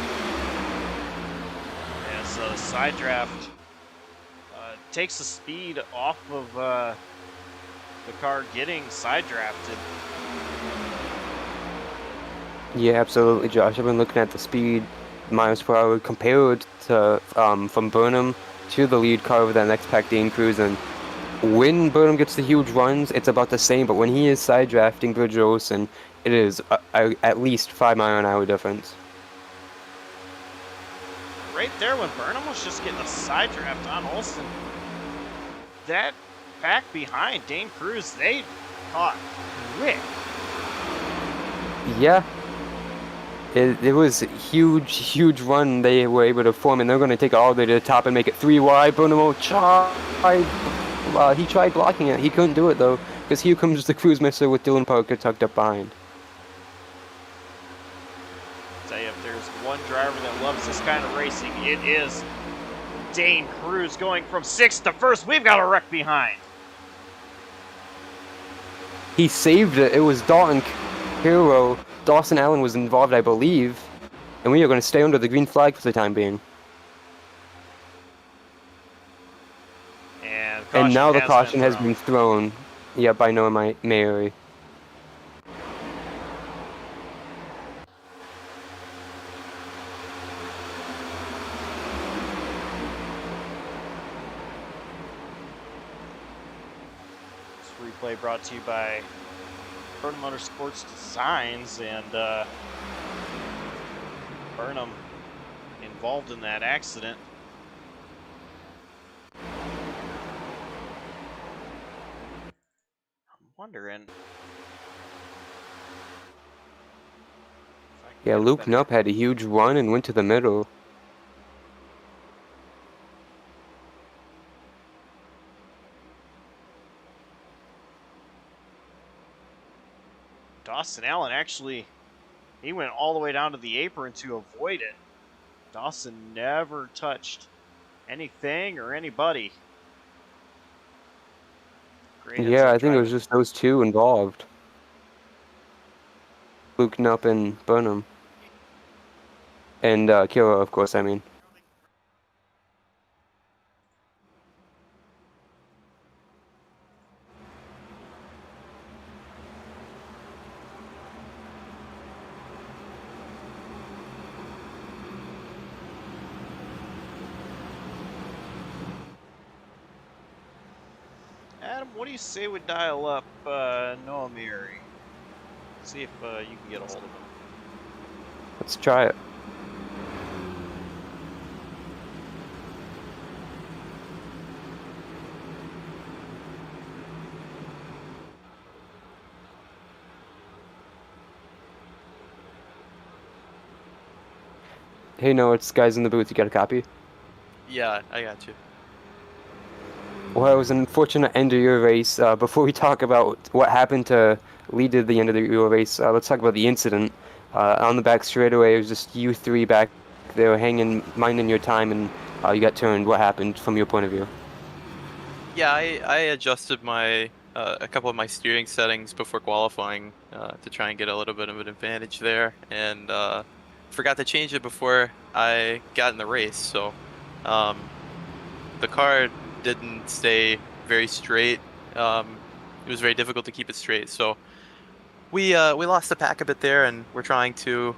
as the side draft takes the speed off of the car getting side drafted. Yeah, absolutely, Josh. I've been looking at the speed miles per hour compared to from Burnham to the lead car with that next pack Dane Cruz, and when Burnham gets the huge runs, it's about the same, but when he is side drafting Bridger Olson, it is at least 5 mile an hour difference. Right there, when Burnham was just getting a side draft on Olson, that pack behind Dane Cruz, they caught quick. Yeah. It was a huge run they were able to form, and they're going to take it all the way to the top and make it 3 wide. Burnham he tried blocking it. He couldn't do it, though, because here comes the cruise mister with Dylan Parker tucked up behind. Tell you, if there's one driver that loves this kind of racing, it is Dane Cruz going from 6th to 1st. We've got a wreck behind. He saved it. It was Dalton Kilroe. Dawson Allen was involved, I believe, and we are going to stay under the green flag for the time being. And now the caution has been thrown. Yeah, by Noah Mary. This replay brought to you by Burnham Motorsports Designs, and Burnham involved in that accident. Wondering. Yeah, Luke Nupp had a huge run and went to the middle. Dawson Allen actually, he went all the way down to the apron to avoid it. Dawson never touched anything or anybody. Yeah, I think it was just those two involved. Luke Nupp and Burnham. And Kilroe, of course, I mean. Adam, what do you say we dial up Noah Mary? See if you can get a hold of him. Let's try it. Hey, Noah, it's guys in the booth. You got a copy? Yeah, I got you. Well, it was an unfortunate end of your race. Before we talk about what happened to lead to the end of your race, let's talk about the incident. On the back straightaway, it was just you three back there hanging, minding your time, and you got turned. What happened from your point of view? Yeah, I adjusted my a couple of my steering settings before qualifying to try and get a little bit of an advantage there, and forgot to change it before I got in the race. So the car didn't stay very straight. It was very difficult to keep it straight. So we lost the pack a bit there, and we're trying to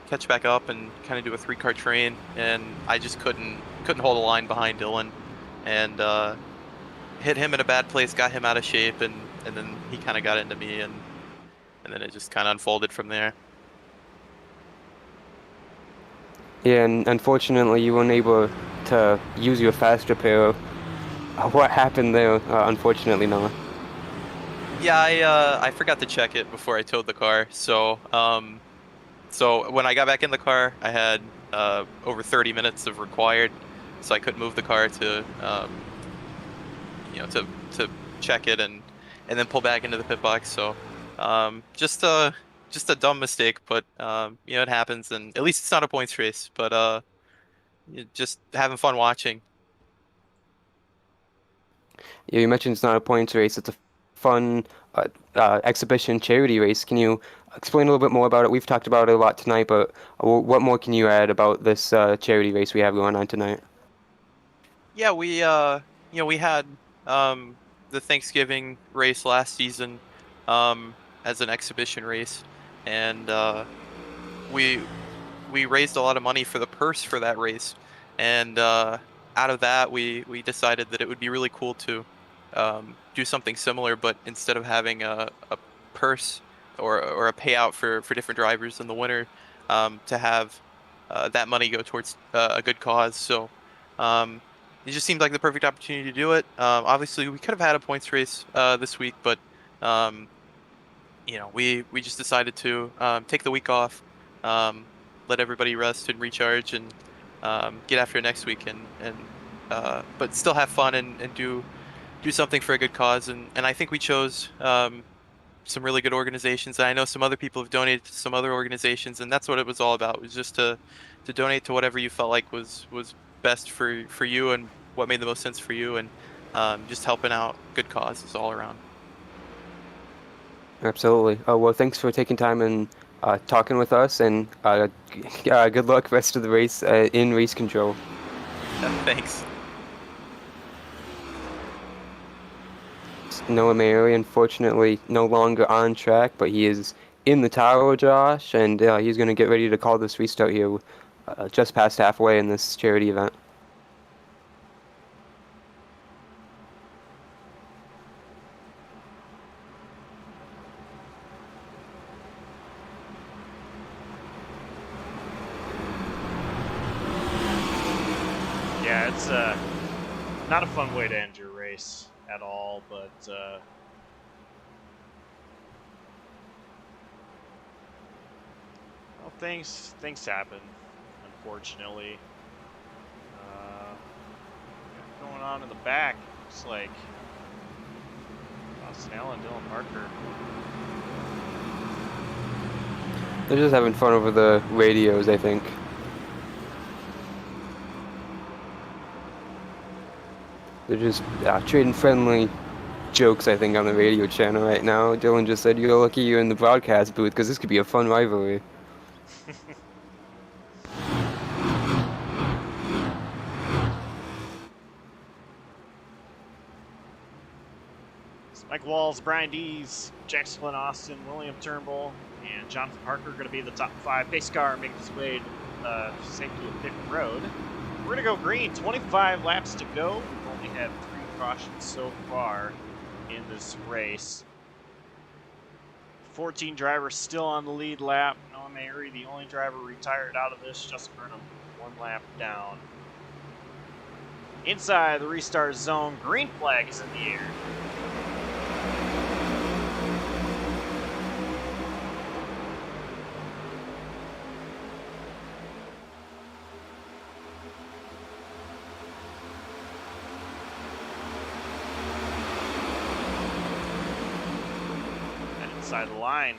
catch back up and kind of do a three-car train. And I just couldn't hold a line behind Dylan, and hit him in a bad place, got him out of shape, and then he kind of got into me, and then it just kind of unfolded from there. Yeah, and unfortunately you weren't able to use your fast repair. What happened there? Unfortunately, no. Yeah, I forgot to check it before I towed the car. So so when I got back in the car, I had over 30 minutes of required, so I couldn't move the car to to check it and then pull back into the pit box. So just a dumb mistake, but it happens, and at least it's not a points race. But just having fun watching. Yeah, you mentioned it's not a points race. It's a fun exhibition charity race. Can you explain a little bit more about it? We've talked about it a lot tonight, but what more can you add about this charity race we have going on tonight? Yeah, we had the Thanksgiving race last season as an exhibition race, and we raised a lot of money for the purse for that race, and out of that we decided that it would be really cool to do something similar, but instead of having a purse or a payout for different drivers in the winter, to have that money go towards a good cause. So it just seemed like the perfect opportunity to do it. Obviously, we could have had a points race this week, but we just decided to take the week off, let everybody rest and recharge, and get after it next week, and but still have fun and do something for a good cause. And I think we chose some really good organizations. And I know some other people have donated to some other organizations, and that's what it was all about. It was just to donate to whatever you felt like was best for you and what made the most sense for you, and just helping out good causes all around. Absolutely. Well, thanks for taking time and talking with us, and good luck rest of the race in race control. Thanks. Noah Mayeri, unfortunately, no longer on track, but he is in the tower, Josh, and he's going to get ready to call this restart here just past halfway in this charity event. Yeah, it's not a fun way to end your race at all, but well, things happen, unfortunately. Going on in the back, looks like Snell and Dylan Parker. They're just having fun over the radios, I think. They're just trading friendly jokes, I think, on the radio channel right now. Dylan just said, "You're lucky you're in the broadcast booth, because this could be a fun rivalry." Mike Walls, Brian Dees, Jackson Flynn Austin, William Turnbull, and Jonathan Parker are going to be the top 5. Pace car making its way to safety of pit road. We're going to go green. 25 laps to go. We've only had 3 cautions so far in this race. 14 drivers still on the lead lap. Noah Mayeri, the only driver retired out of this. Justin Burnham, 1 lap down. Inside the restart zone, green flag is in the air. Inside the line.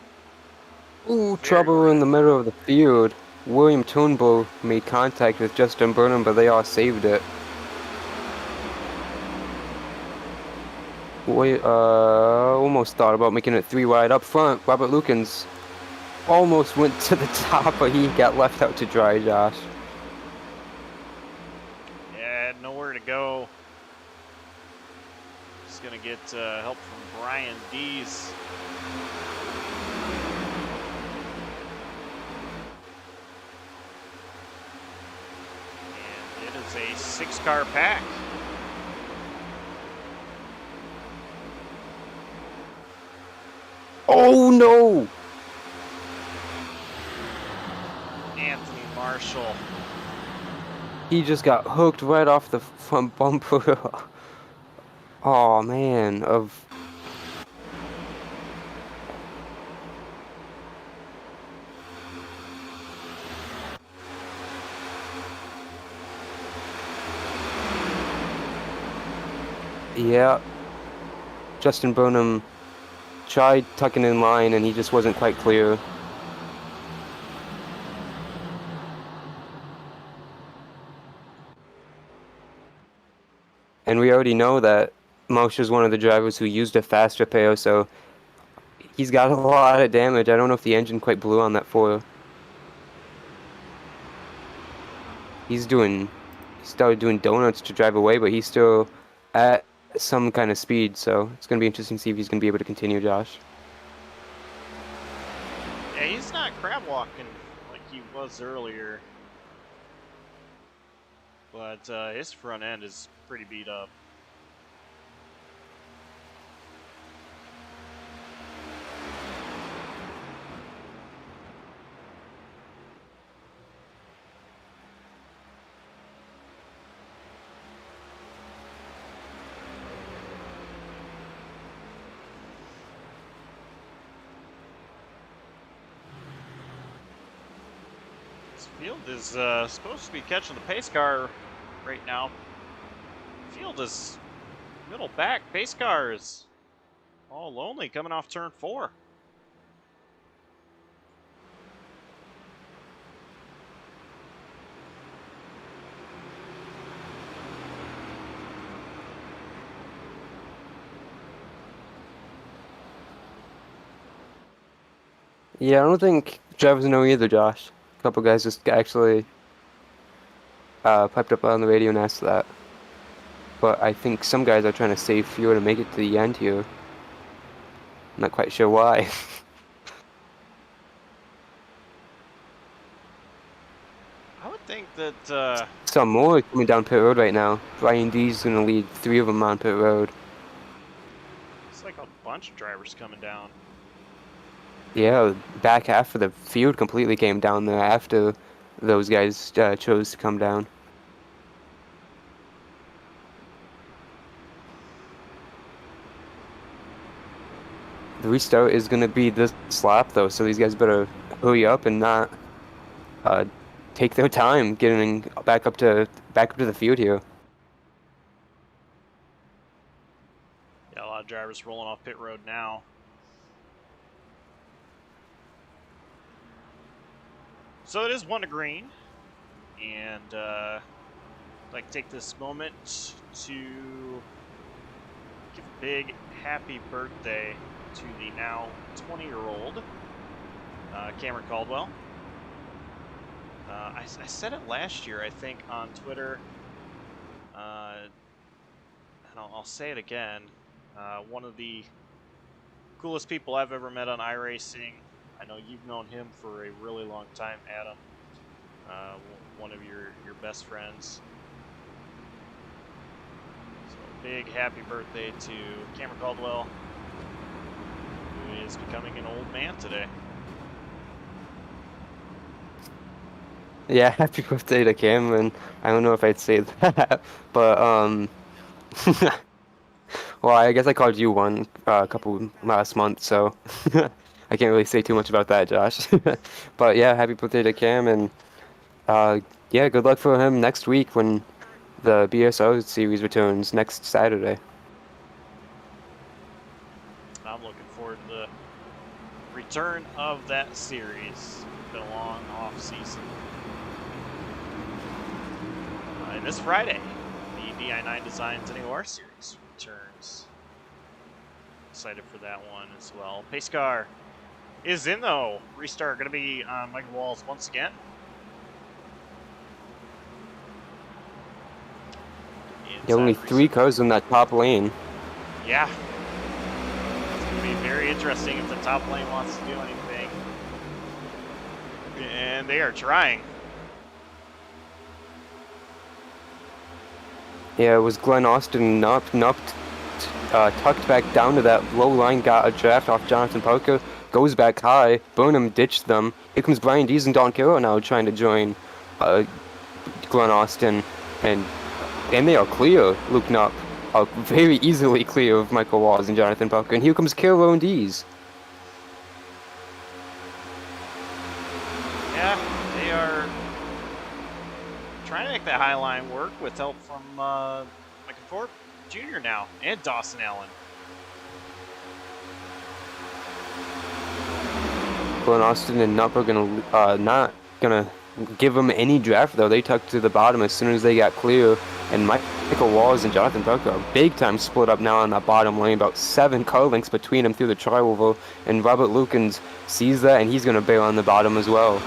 Ooh, trouble in the middle of the field. William Turnbull made contact with Justin Burnham, but they all saved it. Almost thought about making it 3 wide up front. Robert Lukens almost went to the top, but he got left out to dry, Josh. Yeah, nowhere to go. Just gonna get help from Brian Dees. And it is a 6-car pack. Oh no! Anthony Marshall. He just got hooked right off the front bumper. Oh man, yeah. Justin Burnham tried tucking in line and he just wasn't quite clear. And we already know that Moshe is one of the drivers who used a fast repair, so he's got a lot of damage. I don't know if the engine quite blew on that foil. He started doing donuts to drive away, but he's still at some kind of speed, so it's going to be interesting to see if he's going to be able to continue, Josh. Yeah, he's not crab walking like he was earlier. But his front end is pretty beat up. This field is supposed to be catching the pace car right now. Field is middle back. Pace car is all lonely coming off turn 4. Yeah, I don't think drivers know either, Josh. A couple guys just actually piped up on the radio and asked that. But I think some guys are trying to save fuel to make it to the end here. I'm not quite sure why. I would think that Some more coming down pit road right now. Brian D's going to lead 3 of them on pit road. it's like a bunch of drivers coming down. Yeah, back half of the field completely came down there after those guys chose to come down. The restart is going to be this lap, though, so these guys better hurry up and not take their time getting back up to the field here. Yeah, a lot of drivers rolling off pit road now. So it is 1 to green, and I'd like to take this moment to give a big happy birthday to the now 20-year-old Cameron Caldwell. I said it last year, I think, on Twitter, and I'll say it again. One of the coolest people I've ever met on iRacing. I know you've known him for a really long time, Adam. One of your best friends. So big happy birthday to Cameron Caldwell, who is becoming an old man today. Yeah, happy birthday to Cameron. I don't know if I'd say that, but well, I guess I called you one a couple last month, so I can't really say too much about that, Josh. But yeah, happy birthday to Cam, and yeah, good luck for him next week when the BSO series returns next Saturday. I'm looking forward to the return of that series. It's been a long off season. And this Friday, the DI9 Designs Anywhere series returns. excited for that one as well. Pace car is in though. Restart going to be on Michael Walls once again. There are only 3 cars in that top lane. Yeah. It's going to be very interesting if the top lane wants to do anything. And they are trying. Yeah, it was Glenn Austin tucked back down to that low line, got a draft off Jonathan Parker, goes back high, Burnham ditched them. Here comes Brian Dees and Dalton Kilroe now trying to join Glenn Austin, and they are clear. Luke Knupp are very easily clear of Michael Walls and Jonathan Parker, and here comes Kilroe and Dees. Yeah, they are trying to make that high line work with help from Michael Thorpe Jr. now, and Dawson Allen. Glenn Austin and Knupp are not gonna give them any draft though. They tucked to the bottom as soon as they got clear, and Michael Walls and Jonathan Parker are big time split up now on that bottom lane, about 7 car lengths between them through the tri-oval, and Robert Lukens sees that and he's gonna bail on the bottom as well.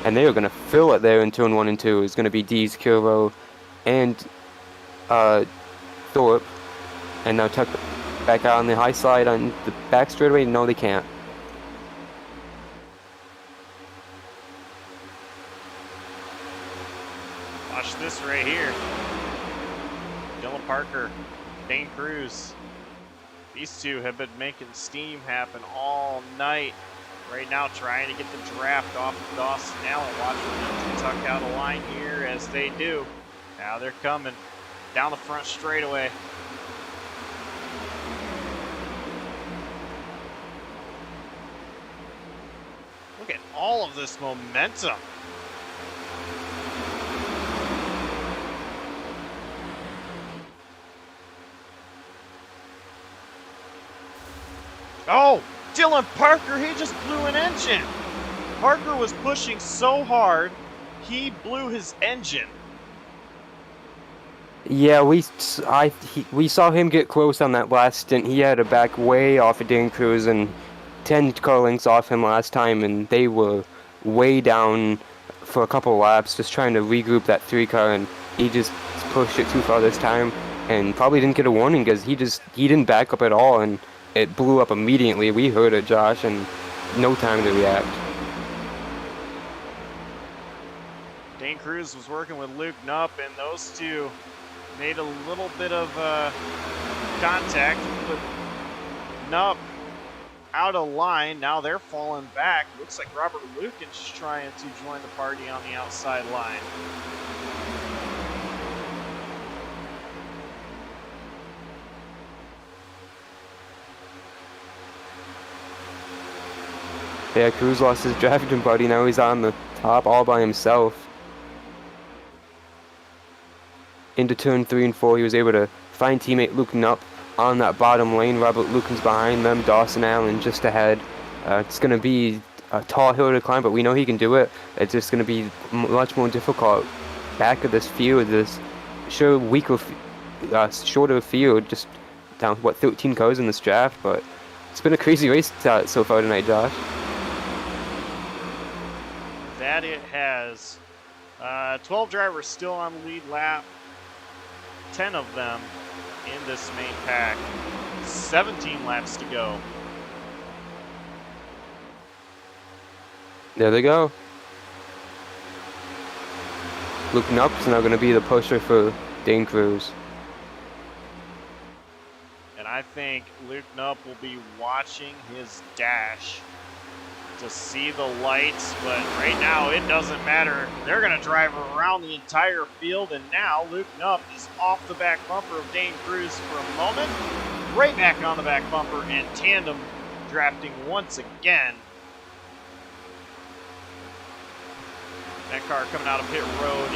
And they are gonna fill it there in turn 1 and 2. It's gonna be Dees, Kilroe, and Thorpe, and now tuck back out on the high side on the back straightaway. No, they can't. Watch this right here. Dylan Parker, Dane Cruz. These two have been making steam happen all night. Right now trying to get the draft off of Dawson Allen. Watching them to tuck out a line here as they do. Now they're coming down the front straightaway. Look at all of this momentum. Oh, Dylan Parker, he just blew an engine. Parker was pushing so hard, he blew his engine. Yeah, we saw him get close on that last stint. He had a back way off of Dan Cruz and 10 car lengths off him last time, and they were way down for a couple laps just trying to regroup that 3 car, and he just pushed it too far this time and probably didn't get a warning because he didn't back up at all, and it blew up immediately. We heard it, Josh, and no time to react. Dane Cruz was working with Luke Knupp, and those two made a little bit of contact, but Knupp out of line. Now they're falling back. Looks like Robert Lukens is trying to join the party on the outside line. Yeah, Cruz lost his drafting buddy. Now he's on the top all by himself. Into turn 3 and 4, he was able to find teammate Luke Knupp on that bottom lane. Robert Lukens behind them. Dawson Allen just ahead. It's going to be a tall hill to climb, but we know he can do it. It's just going to be much more difficult. Back of this field, this weaker, shorter field, just down, 13 cars in this draft, but it's been a crazy race so far tonight, Josh. That it has. 12 drivers still on the lead lap. 10 of them in this main pack. 17 laps to go. There they go. Luke Knupp's now going to be the pusher for Dane Cruz. And I think Luke Knupp will be watching his dash to see the lights, but right now it doesn't matter. They're going to drive around the entire field, and now Luke Knupp is off the back bumper of Dane Cruz for a moment, right back on the back bumper, and tandem drafting once again. That car coming out of pit road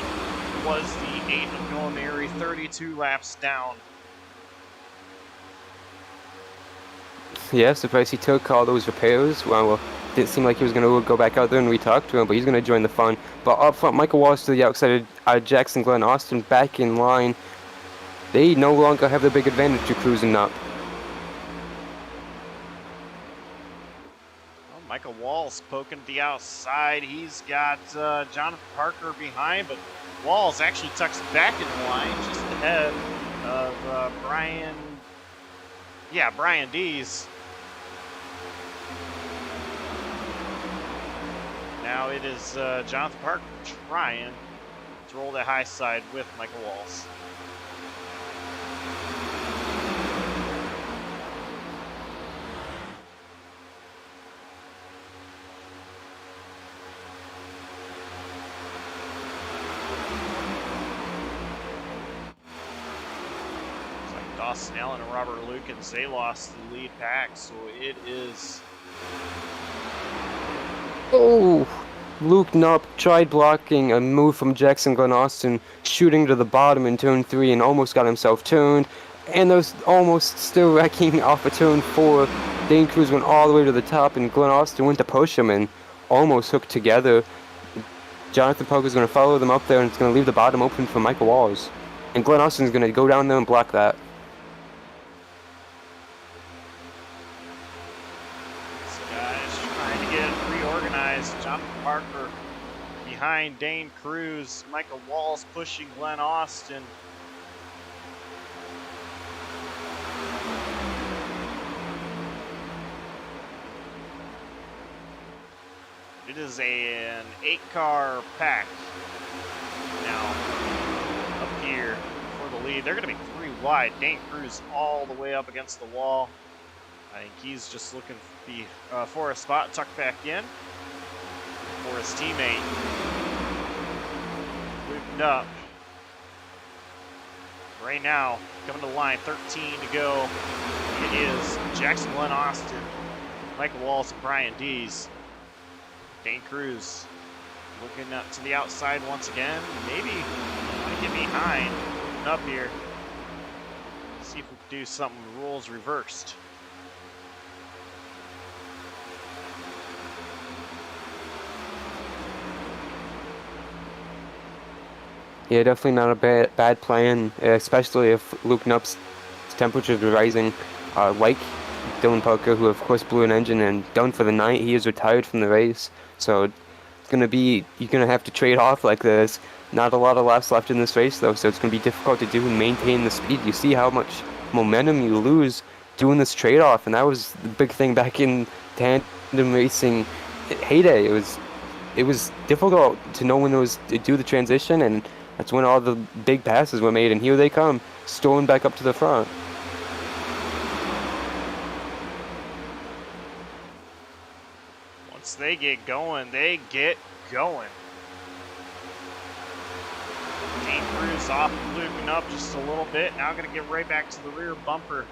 was the 8th of Noah Mary, 32 laps down. Yeah, surprised he took all those repairs. Well, didn't seem like he was going to go back out there and re-talk to him, but he's going to join the fun. But up front, Michael Walsh to the outside, Jackson Glenn Austin back in line. they no longer have the big advantage to cruising up. Well, Michael Walls poking the outside. He's got Jonathan Parker behind, but Walls actually tucks back in the line just ahead of Brian Dees. Now it is Jonathan Parker trying to roll the high side with Michael Walls. Dawson Allen and Robert Lukens, they lost the lead pack, so it is... Oh! Luke Knopp tried blocking a move from Jackson Glenn Austin, shooting to the bottom in turn 3 and almost got himself turned. And there's almost still wrecking off of turn 4. Dane Cruz went all the way to the top and Glenn Austin went to push him and almost hooked together. Jonathan Parker's going to follow them up there and it's going to leave the bottom open for Michael Walls. And Glenn Austin's going to go down there and block that. Jonathan Parker behind Dane Cruz. Michael Walls pushing Glenn Austin. It is an 8-car pack now up here for the lead. They're going to be 3 wide. Dane Cruz all the way up against the wall. I think he's just looking for a spot tucked back in for his teammate. Looped up. Right now, coming to the line, 13 to go. It is Jackson Glenn Austin, Michael Walls, and Brian Dees. Dane Cruz looking up to the outside once again. Maybe want to get behind, looking up here. See if we can do something with rules reversed. Yeah, definitely not a bad plan, especially if Luke Knopp's temperatures are rising. Like Dylan Parker, who of course blew an engine and done for the night, he is retired from the race. So it's you're gonna have to trade off like this. Not a lot of laps left in this race though, so it's gonna be difficult to do and maintain the speed. You see how much momentum you lose doing this trade-off, and that was the big thing back in tandem racing heyday. It was difficult to know when it was to do the transition, and that's when all the big passes were made, and here they come, storming back up to the front. Once they get going, they get going. Dane Cruz off and looping up just a little bit. Now going to get right back to the rear bumper.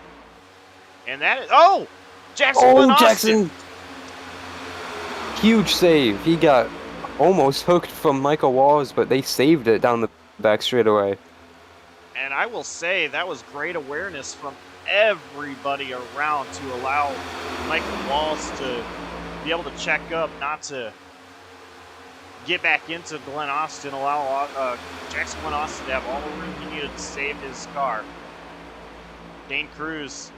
And that is... Oh! Jackson Glenn Austin! Huge save. He got almost hooked from Michael Walls, but they saved it down the back straightaway. And I will say that was great awareness from everybody around to allow Michael Walls to be able to check up, not to get back into Glenn Austin, allow Jackson Glenn Austin to have all the room he needed to save his car. Dane Cruz,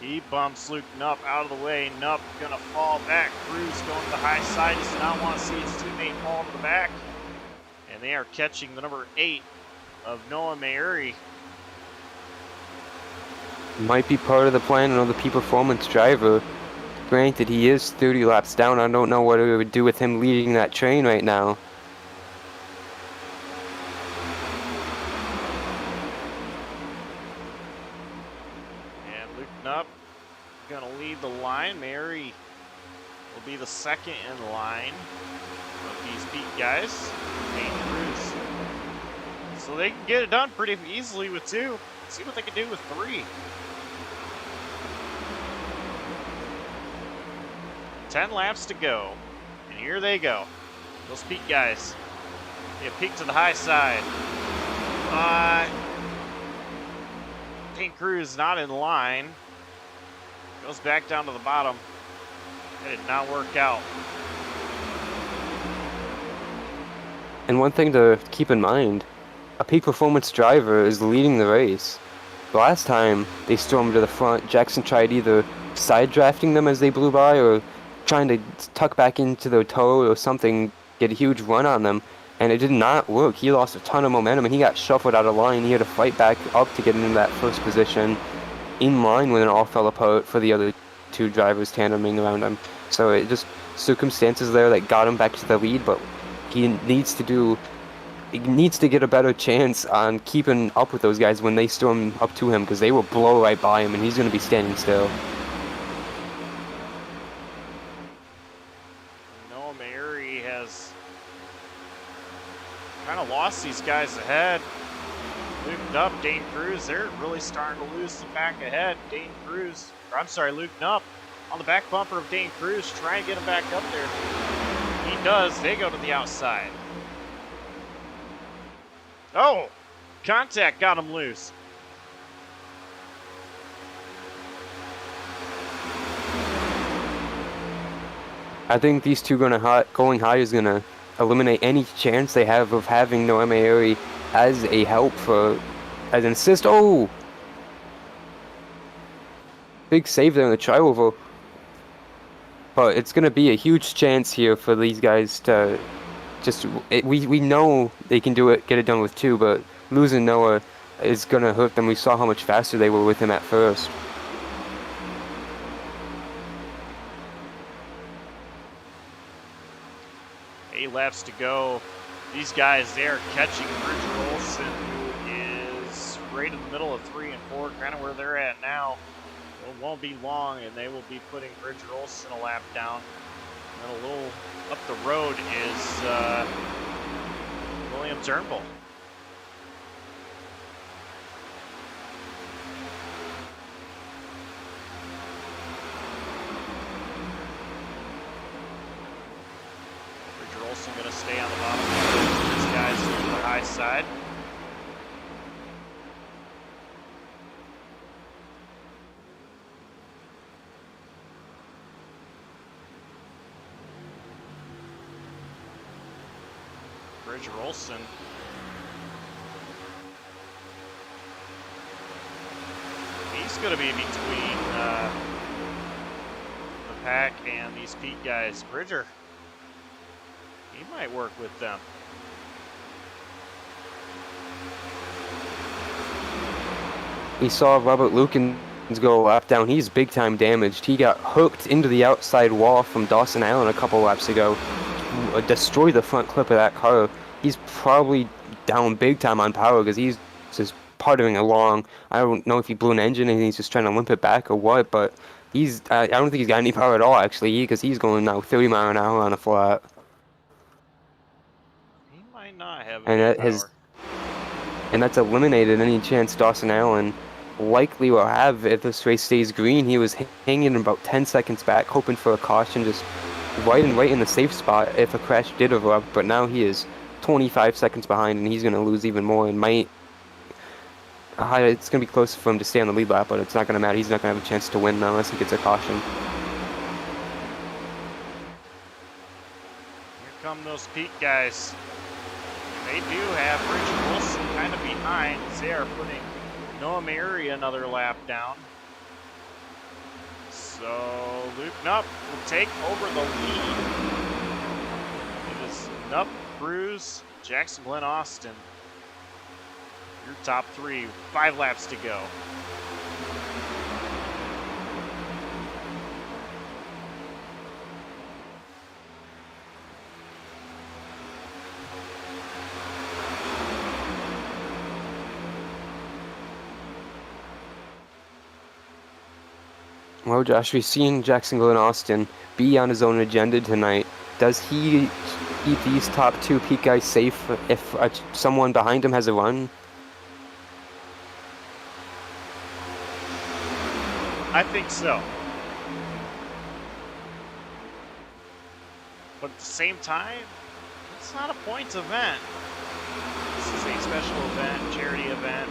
he bumps Luke Nupp out of the way. Nupp gonna fall back. Cruz going to the high side. Does not want to see his teammate fall to the back. And they are catching the number 8 of Noah Mayuri. Might be part of the plan, another P Performance driver. Granted, he is 30 laps down. I don't know what it would do with him leading that train right now. Up, gonna lead the line. Mary will be the second in line of these beat guys. Dane Cruz. So they can get it done pretty easily with 2. Let's see what they can do with 3. 10 laps to go, and here they go. Those peak guys. They peak to the high side. Dane Cruz not in line. Goes back down to the bottom. It did not work out. And one thing to keep in mind, a peak performance driver is leading the race. last time they stormed to the front, Jackson tried either side drafting them as they blew by or trying to tuck back into their toe or something, get a huge run on them, and it did not work. He lost a ton of momentum and he got shuffled out of line. He had to fight back up to get into that first position in line when it all fell apart for the other two drivers tandeming around him. So it just circumstances there that got him back to the lead, but he needs to get a better chance on keeping up with those guys when they storm up to him, because they will blow right by him and he's going to be standing still. Noah Mary has kind of lost these guys ahead. Luke up, Dane Cruz, they're really starting to lose the back ahead. Dane Cruz, or I'm sorry, Luke Nupp on the back bumper of Dane Cruz, trying to get him back up there. He does, they go to the outside. Oh, contact got him loose. I think these two going high is going to eliminate any chance they have of having Noah Mary as a help as an assist. Oh! Big save there in the tri-oval. But it's going to be a huge chance here for these guys to we know they can do it, get it done with two, but losing Noah is going to hurt them. We saw how much faster they were with him at first. 8 laps to go. These guys, they are catching Bridger Olson, who is right in the middle of 3 and 4, kind of where they're at now. It won't be long, and they will be putting Bridger Olson a lap down. And a little up the road is William Turnbull. Bridger Olson going to stay on the bottom. These guys to the high side. Bridger Olson. He's going to be between the pack and these Pete guys. Bridger, he might work with them. We saw Robert Lukens go a lap down. He's big time damaged. He got hooked into the outside wall from Dawson Allen a couple laps ago. Destroyed the front clip of that car. He's probably down big time on power because he's just puttering along. I don't know if he blew an engine and he's just trying to limp it back or what, but I don't think he's got any power at all actually, because he's going now 30 miles an hour on a flat. He might not have And any that power. And that's eliminated any chance Dawson Allen likely will have if this race stays green. He was hanging about 10 seconds back, hoping for a caution, just right in the safe spot if a crash did erupt, but now he is 25 seconds behind and he's going to lose even more and might... it's going to be close for him to stay on the lead lap, but it's not going to matter. He's not going to have a chance to win now unless he gets a caution. Here come those Pete guys. They do have Bridger Wilson kind of behind as they are putting Noah Mary another lap down. So Luke Nupp will take over the lead. It is Nupp, Cruz, Jackson, Glenn Austin. Your top three, 5 laps to go. Well, Josh, we've seen Jackson Glenn Austin be on his own agenda tonight. Does he keep these top 2 Pete guys safe if someone behind him has a run? I think so. But at the same time, it's not a points event. This is a special event, charity event.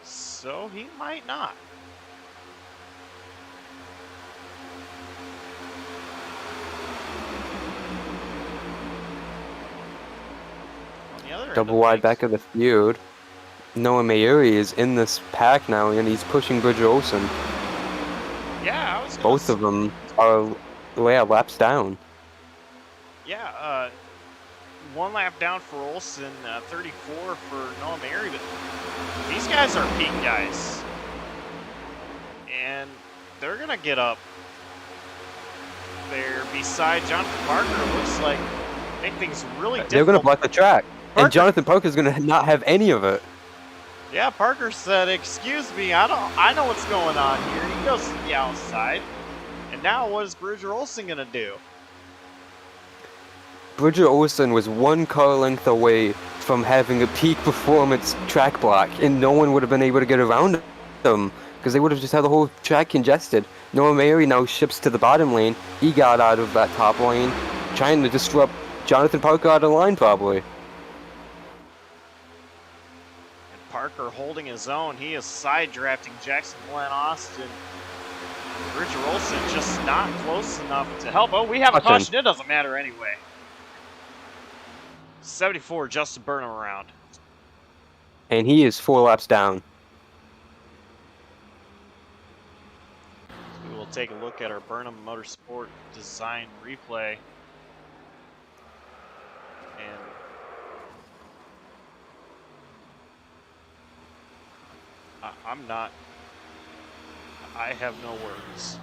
So he might not. On the other end Double of wide things, back of the field. Noah Mayuri is in this pack now, and he's pushing Bridger Olsen. Yeah, I was gonna Both of them are laps down. Yeah, 1 lap down for Olsen, 34 for Noah Mary, but these guys are peak guys. And they're going to get up there beside Jonathan Parker. It looks like make things really difficult. They're going to block the track. Parker. And Jonathan Parker's going to not have any of it. Yeah, Parker said, "Excuse me, I know what's going on here." He goes to the outside. And now what is Bridger Olsen going to do? Bridger Olsen was 1 car length away from having a peak performance track block, and no one would have been able to get around him because they would have just had the whole track congested. Noah Mary now ships to the bottom lane. He got out of that top lane, trying to disrupt Jonathan Parker out of the line probably. And Parker holding his own. He is side drafting Jackson Glenn Austin. Bridger Olsen just not close enough to help. Oh, we have a caution. It doesn't matter anyway. 74, Justin Burnham around. And he is 4 laps down. We will take a look at our Burnham Motorsport design replay. And I have no words.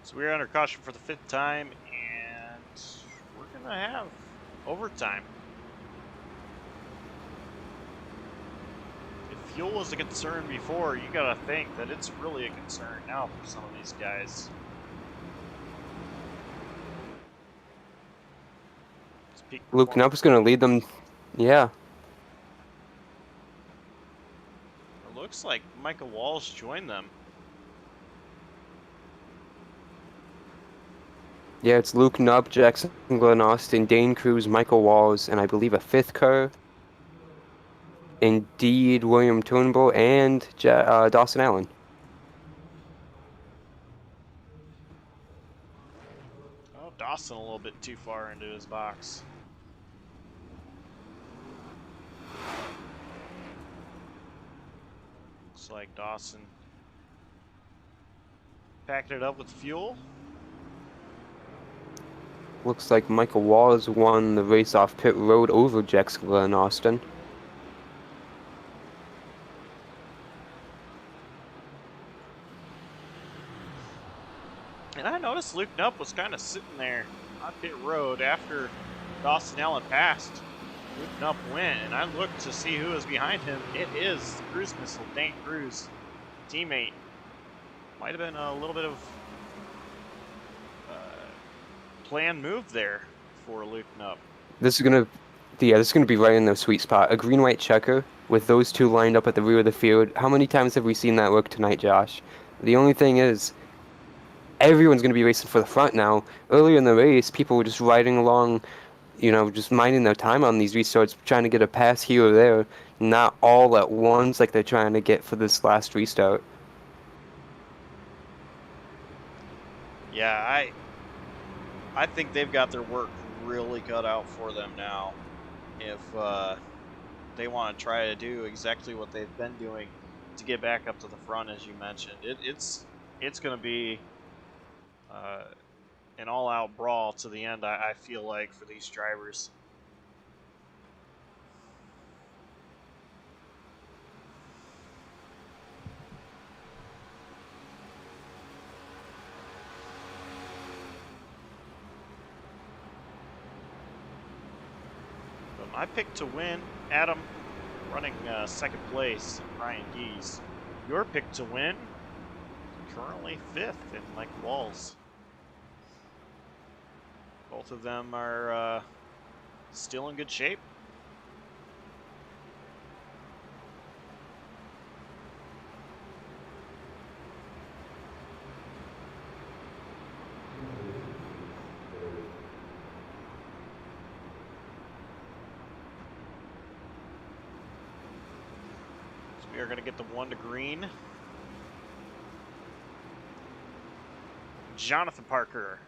So we're under caution for the 5th time, and we're going to have overtime. If fuel was a concern before, you got to think that it's really a concern now for some of these guys. Luke Knupp's going to lead them. Yeah. It looks like Michael Walsh joined them. Yeah, it's Luke Knupp, Jackson Glenn Austin, Dane Cruz, Michael Walls, and I believe a 5th car. Indeed, William Turnbull and Dawson Allen. Oh, Dawson a little bit too far into his box. Looks like Dawson packed it up with fuel. Looks like Michael Walls won the race off pit road over Jackson Glenn Austin. And I noticed Luke Knupp was kind of sitting there on pit road after Dawson Allen passed. Luke Knupp went, and I looked to see who was behind him. It is the cruise missile, Dane Cruz, teammate. Might have been a little bit of planned move there for Luke Knupp. This is gonna be right in the sweet spot. A green-white checker with those two lined up at the rear of the field. How many times have we seen that work tonight, Josh? The only thing is, everyone's gonna be racing for the front now. Earlier in the race, people were just riding along, just minding their time on these restarts, trying to get a pass here or there, not all at once like they're trying to get for this last restart. Yeah, I think they've got their work really cut out for them now. If they want to try to do exactly what they've been doing to get back up to the front, as you mentioned, it's going to be an all-out brawl to the end. I feel like for these drivers. My pick to win, Adam, running second place, Brian Dees. Your pick to win, currently 5th in Mike Walls. Both of them are still in good shape. So we are going to get the 1 to green. Jonathan Parker,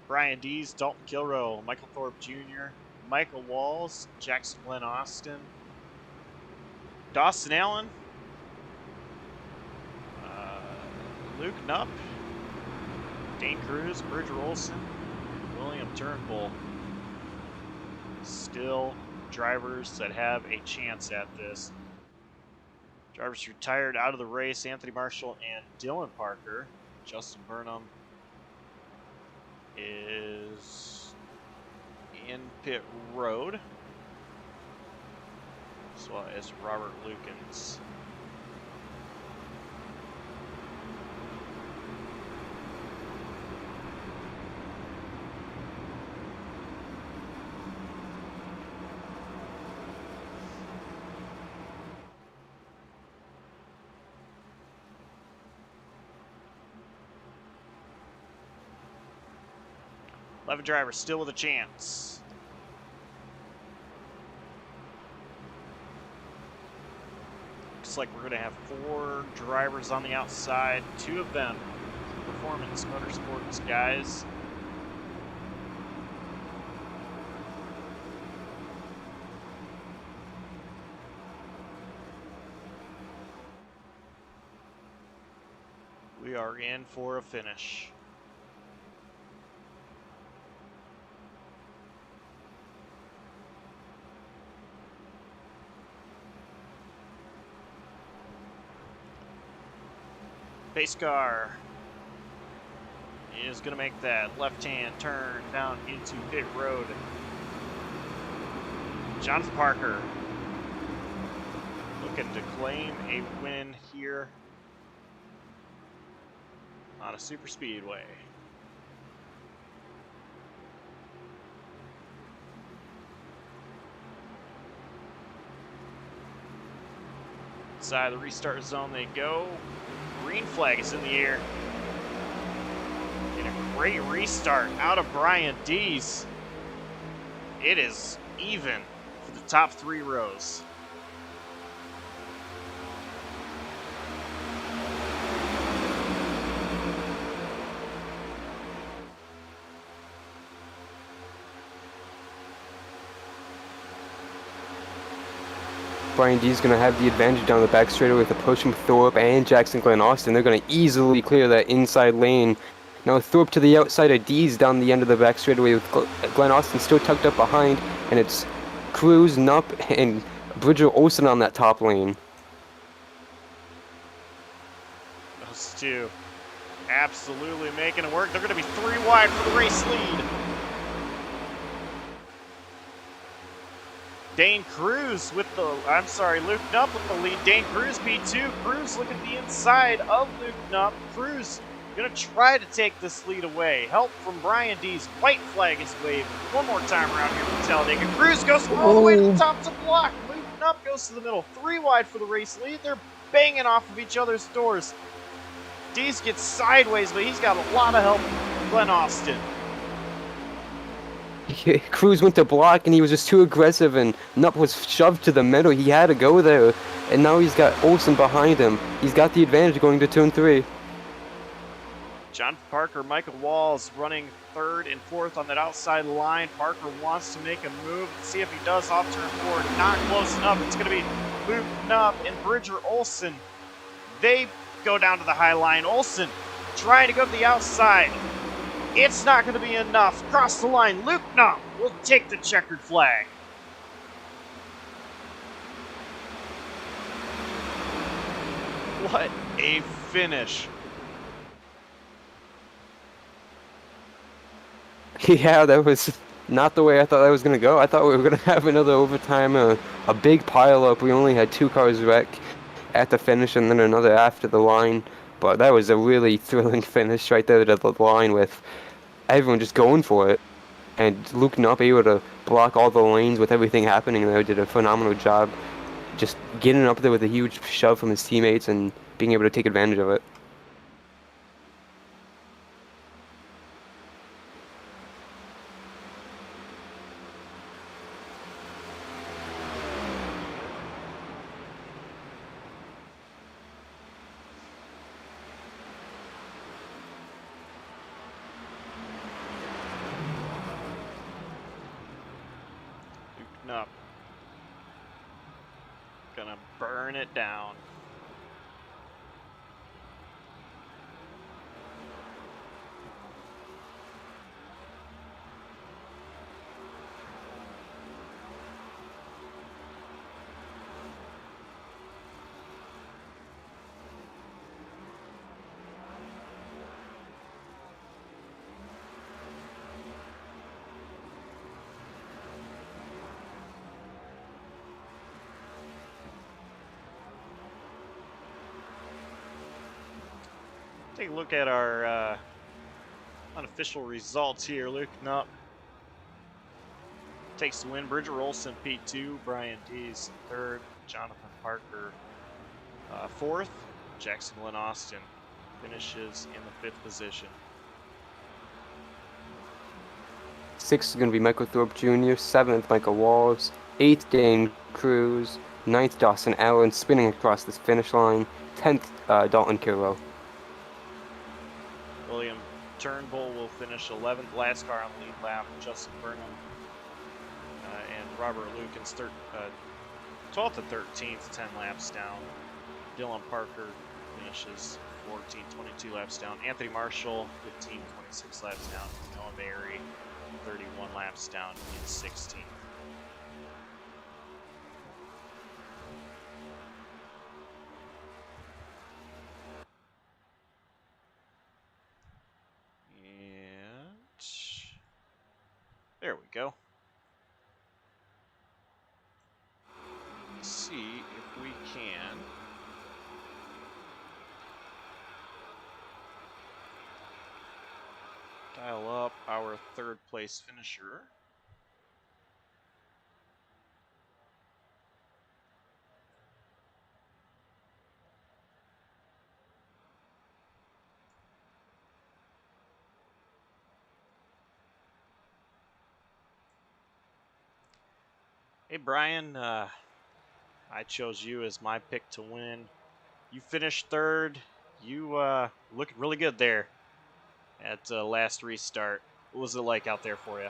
Brian Dees, Dalton Kilroe, Michael Thorpe Jr., Michael Walls, Jackson Glenn Austin, Dawson Allen, Luke Knupp, Dane Cruz, Bridger Olson, William Turnbull. Still drivers that have a chance at this. Drivers retired out of the race, Anthony Marshall and Dylan Parker. Justin Burnham is in pit road, as well as Robert Lukens. Eleven drivers still with a chance. Looks like we're going to have 4 drivers on the outside. 2 of them Performance Motorsports guys. We are in for a finish. Pace car is going to make that left-hand turn down into pit road. Jonathan Parker looking to claim a win here on a super speedway. Inside the restart zone they go. Green flag is in the air. And a great restart out of Brian Dees. It is even for the top 3 rows. Brian Dees going to have the advantage down the back straightaway with a push from Thorpe and Jackson Glenn Austin. They're going to easily clear that inside lane. Now Thorpe to the outside of Dees down the end of the back straightaway with Glenn Austin still tucked up behind, and it's Cruz, Knupp, and Bridger Olsen on that top lane. Those 2 absolutely making it work. They're going to be 3 wide for the race lead. Dane Cruz with the, Luke Knupp with the lead. Dane Cruz P2. Cruz looking at the inside of Luke Knupp. Cruz gonna try to take this lead away. Help from Brian Dees. White flag is waved one more time around here from Talladega. Cruz goes all the way to the top to block. Luke Knupp goes to the middle. 3 wide for the race lead. They're banging off of each other's doors. Dees gets sideways, but he's got a lot of help from Glenn Austin. Cruz went to block and he was just too aggressive, and Knupp was shoved to the middle. He had to go there, and now he's got Olsen behind him. He's got the advantage going to turn 3. Jonathan Parker, Michael Walls running 3rd and 4th on that outside line. Parker wants to make a move. Let's see if he does off turn 4. Not close enough. It's going to be Luke Knupp and Bridger Olsen. They go down to the high line. Olsen trying to go to the outside. It's not going to be enough. Cross the line. Luke Knupp will take the checkered flag. What a finish. Yeah, that was not the way I thought that was going to go. I thought we were going to have another overtime, a big pile up. We only had 2 cars wreck at the finish and then another after the line. But that was a really thrilling finish right there at the line with everyone just going for it. And Luke not able to block all the lanes with everything happening there, did a phenomenal job just getting up there with a huge shove from his teammates and being able to take advantage of it. Up. Gonna burn it down. Take a look at our unofficial results here. Luke Knupp takes the win. Bridger Olson P2, Brian Dees 3rd, Jonathan Parker 4th, Jackson Lynn Austin finishes in the 5th position. 6th is going to be Michael Thorpe Jr., 7th Michael Walls, 8th Dane Cruz, 9th Dawson Allen spinning across this finish line, 10th Dalton Kilroe. William Turnbull will finish 11th, last car on the lead lap. Justin Burnham and Robert Lukens 12th and 13th, 10 laps down. Dylan Parker finishes 14, 22 laps down. Anthony Marshall 15, 26 laps down. Noah Mary 31 laps down in 16th. There we go. Let's see if we can dial up our 3rd place finisher. Hey Brian, I chose you as my pick to win. You finished 3rd. You looked really good there at last restart. What was it like out there for you?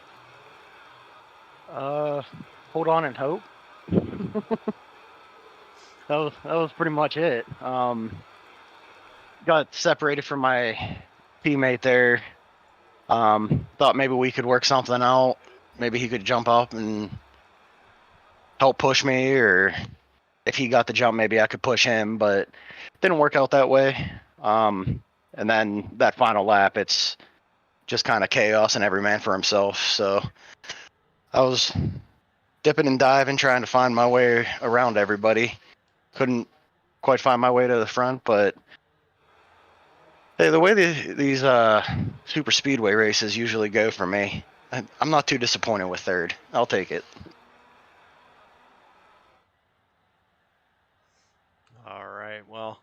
Hold on and hope. that was pretty much it. Got separated from my teammate there. Thought maybe we could work something out. Maybe he could jump up and help push me, or if he got the jump, maybe I could push him, but it didn't work out that way. And then that final lap, it's just kind of chaos and every man for himself. So I was dipping and diving, trying to find my way around everybody. Couldn't quite find my way to the front, but hey, the way these super speedway races usually go for me, I'm not too disappointed with 3rd. I'll take it. All right, well,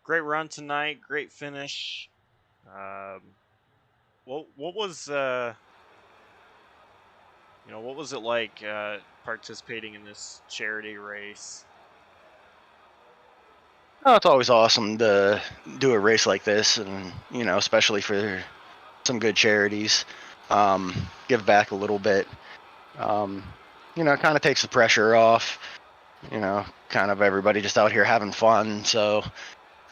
great run tonight, great finish. What was what was it like participating in this charity race? Oh, it's always awesome to do a race like this, and especially for some good charities. Give back a little bit. Kind of takes the pressure off. Kind of everybody just out here having fun. So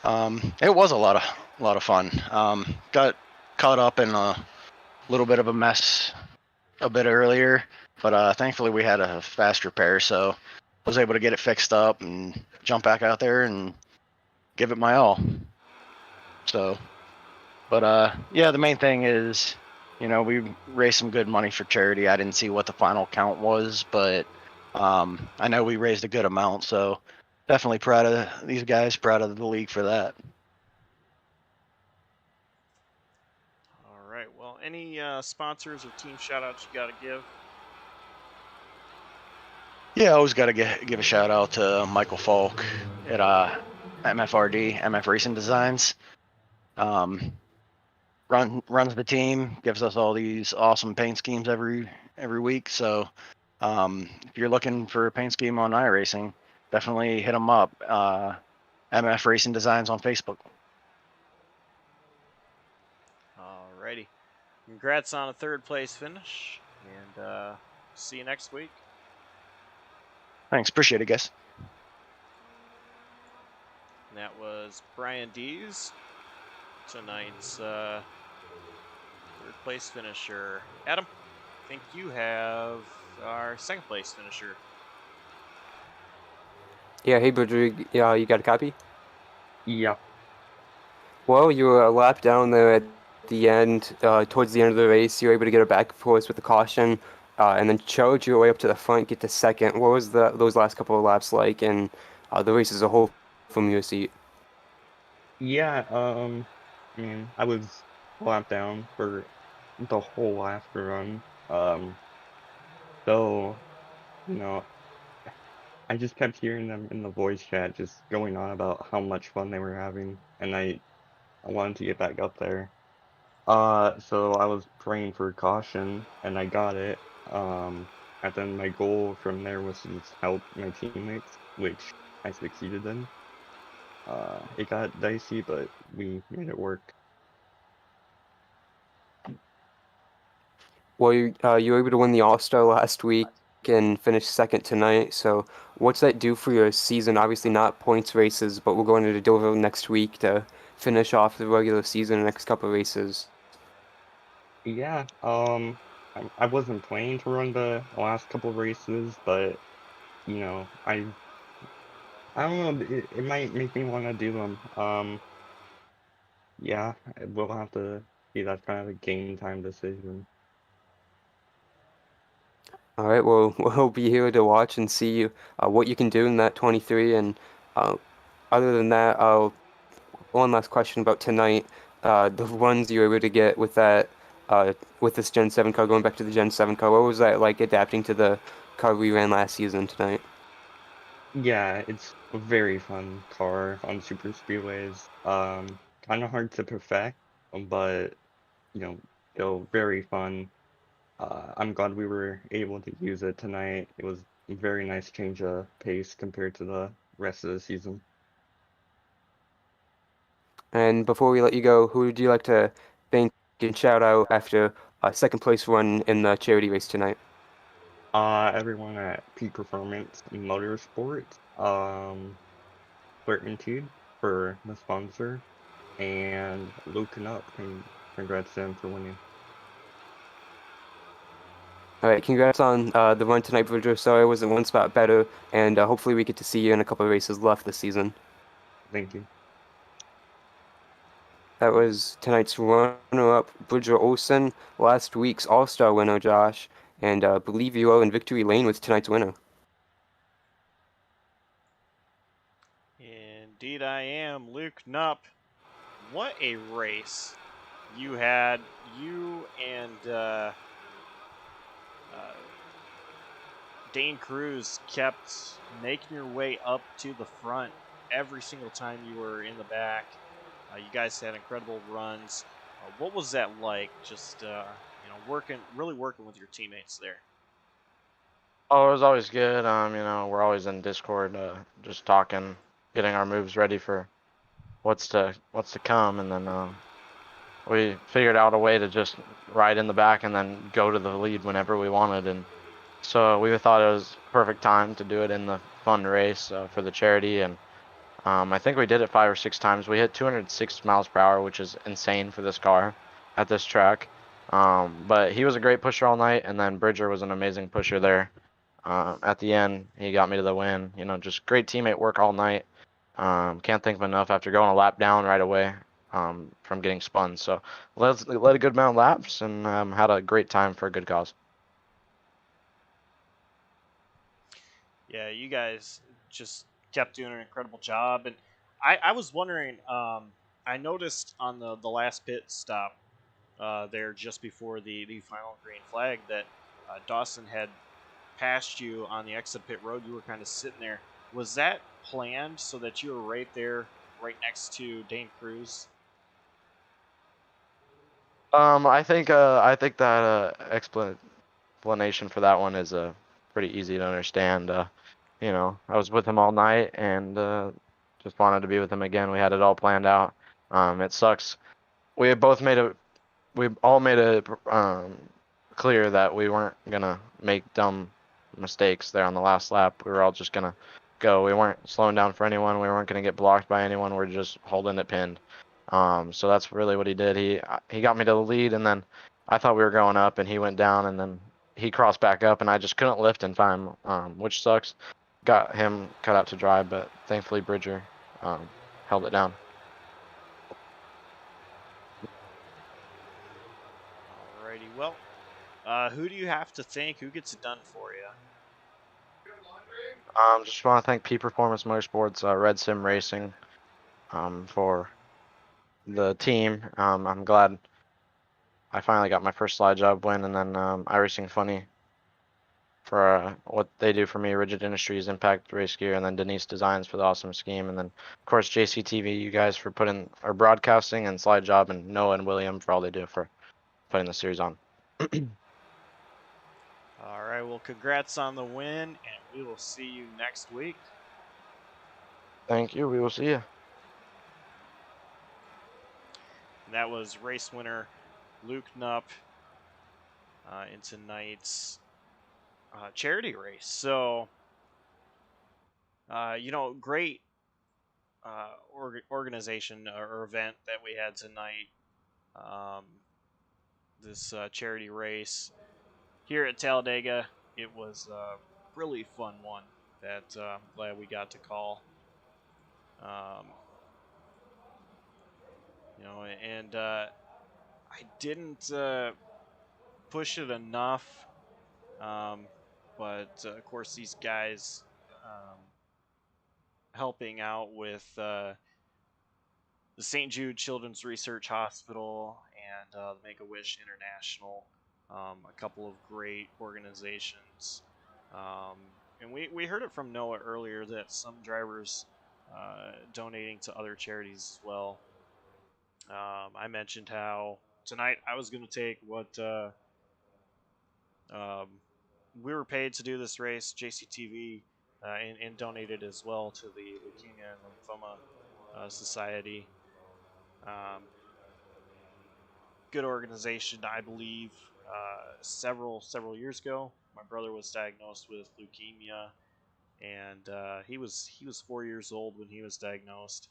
it was a lot of fun. Got caught up in a little bit of a mess a bit earlier, but thankfully we had a fast repair, so I was able to get it fixed up and jump back out there and give it my all. So, but yeah, the main thing is You know, we raised some good money for charity. I didn't see what the final count was, but I know we raised a good amount. So definitely proud of these guys, proud of the league for that. All right. Well, any sponsors or team shout outs you got to give? Yeah, I always got to give a shout out to Michael Falk at MFRD, MF Racing Designs. Runs the team, gives us all these awesome paint schemes every week. So if you're looking for a paint scheme on iRacing, definitely hit them up. MF Racing Designs on Facebook. Alrighty. Congrats on a third place finish, and see you next week. Thanks, appreciate it, guys. And that was Brian Dees, tonight's third place finisher. Adam, I think you have our second place finisher. Yeah, hey Bridger, yeah, you got a copy? Yeah. Well, you were a lap down there at the end, towards the end of the race. You were able to get a back and forth with the caution, and then charge your way up to the front, get to second. What was those last couple of laps like, and the race as a whole from your seat? Yeah, I mean, I was lap down for the whole last run. So, you know, I just kept hearing them in the voice chat just going on about how much fun they were having, and I wanted to get back up there. So I was praying for caution, and I got it. And then my goal from there was to just help my teammates, which I succeeded in. It got dicey, but we made it work. Well, you were able to win the All-Star last week and finish second tonight. So what's that do for your season? Obviously not points races, but we're going to Dover next week to finish off the regular season, the next couple of races. Yeah, I wasn't planning to run the last couple of races, but you know, I don't know, it might make me want to do them. Yeah, we'll have to see. That's kind of a game time decision. All right, well, we'll be here to watch and see what you can do in that 23. And other than that, one last question about tonight. The runs you were able to get with that, with this Gen 7 car, going back to the Gen 7 car, what was that like adapting to the car we ran last season tonight? Yeah, it's a very fun car on super speedways. Kind of hard to perfect, but you know, still very fun. I'm glad we were able to use it tonight. It was a very nice change of pace compared to the rest of the season. And before we let you go, who would you like to thank and shout out after a second place run in the charity race tonight? Everyone at Peak Performance Motorsport, Certainty for the sponsor, and Luken Up, and congrats to him for winning. All right, congrats on the run tonight, Bridger. Sorry I wasn't one spot better, and hopefully we get to see you in a couple of races left this season. Thank you. That was tonight's runner-up, Bridger Olson, last week's All-Star winner, Josh, and I believe you are in victory lane with tonight's winner. Indeed, I am. Luke Knupp. What a race you had. You and Dane Cruz kept making your way up to the front every single time you were in the back. You guys had incredible runs. What was that like? Just really working with your teammates there. Oh, it was always good. You know, we're always in Discord, just talking, getting our moves ready for what's to come, and then we figured out a way to just ride in the back and then go to the lead whenever we wanted, and so we thought it was perfect time to do it in the fun race for the charity, and I think we did it 5 or 6 times. We hit 206 miles per hour, which is insane for this car at this track. But he was a great pusher all night, and then Bridger was an amazing pusher there. At the end, he got me to the win. You know, just great teammate work all night. Can't think of enough after going a lap down right away. from getting spun. So led a good amount of laps and had a great time for a good cause. Yeah, you guys just kept doing an incredible job, and I was wondering. I noticed on the last pit stop there just before the final green flag that Dawson had passed you on the exit pit road. You were kind of sitting there. Was that planned so that you were right there, right next to Dane Cruz? I think that explanation for that one is pretty easy to understand. You know, I was with him all night and just wanted to be with him again. We had it all planned out. It sucks. We all made it clear that we weren't gonna make dumb mistakes there on the last lap. We were all just gonna go. We weren't slowing down for anyone. We weren't gonna get blocked by anyone. We're just holding it pinned. So that's really what he did. He got me to the lead, and then I thought we were going up, and he went down, and then he crossed back up, and I just couldn't lift in time, which sucks. Got him cut out to dry, but thankfully Bridger held it down. Alrighty, well, who do you have to thank? Who gets it done for you? Just want to thank P Performance Motorsports, Red Sim Racing, for the team. I'm glad I finally got my first Slide Jawb win, and then iRacing Funny for what they do for me, Rigid Industries, Impact Race Gear, and then Denise Designs for the awesome scheme, and then of course JCTV, you guys for putting our broadcasting, and Slide Jawb, and Noah and William for all they do for putting the series on. All right, well, congrats on the win, and we will see you next week. Thank you. We will see you. And that was race winner Luke Knupp in tonight's charity race. So, you know, great organization or event that we had tonight. This charity race here at Talladega. It was a really fun one that I'm glad we got to call. You know, and I didn't push it enough, but of course these guys helping out with the St. Jude Children's Research Hospital and the Make-A-Wish International, a couple of great organizations. And we heard it from Noah earlier that some drivers donating to other charities as well. I mentioned how tonight I was going to take what we were paid to do this race, JCTV, and donated as well to the Leukemia and Lymphoma Society. Good organization, I believe. Several years ago, my brother was diagnosed with leukemia, and he was 4 years old when he was diagnosed.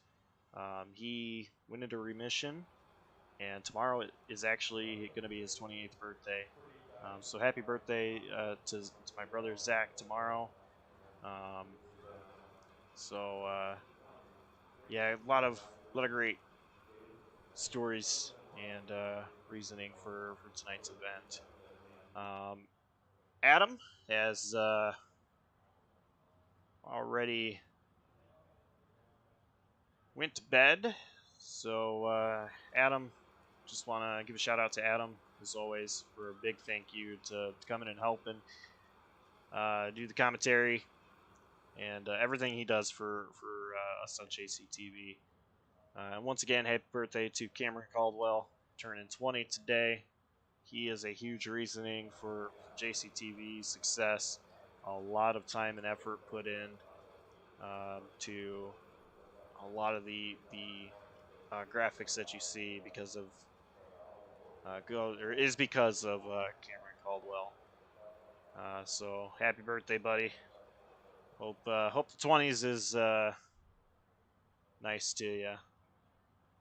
He went into remission, and tomorrow is actually going to be his 28th birthday. So happy birthday to my brother Zach tomorrow. Yeah, a lot of great stories and reasoning for tonight's event. Adam has already went to bed, so Adam, just want to give a shout out to Adam as always for a big thank you to coming and helping do the commentary and everything he does for us on JCTV. And once again, happy birthday to Cameron Caldwell, turning 20 today. He is a huge reasoning for JCTV's success. A lot of time and effort put in to a lot of the graphics that you see because of because of Cameron Caldwell. So happy birthday, buddy. Hope the 20s is nice to you.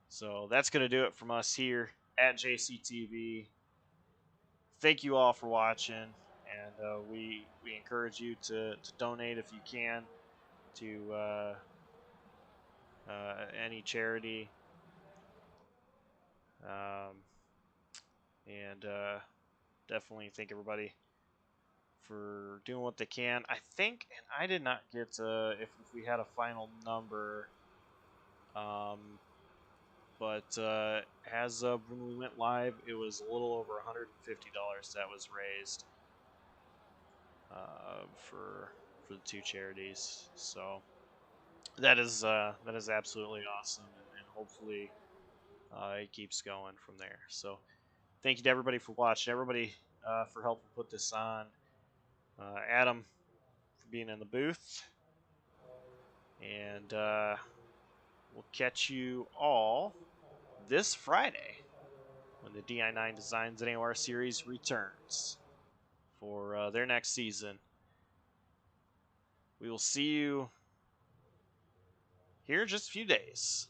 So that's going to do it from us here at JCTV. Thank you all for watching, and we encourage you to donate if you can to any charity. And definitely thank everybody for doing what they can. I think, and I did not get if we had a final number, but as of when we went live, it was a little over $150 that was raised for the two charities. So that is absolutely awesome, and hopefully it keeps going from there. So thank you to everybody for watching, everybody for helping put this on, Adam for being in the booth, and we'll catch you all this Friday when the DI9 Designs NAR series returns for their next season. We will see you here in just a few days.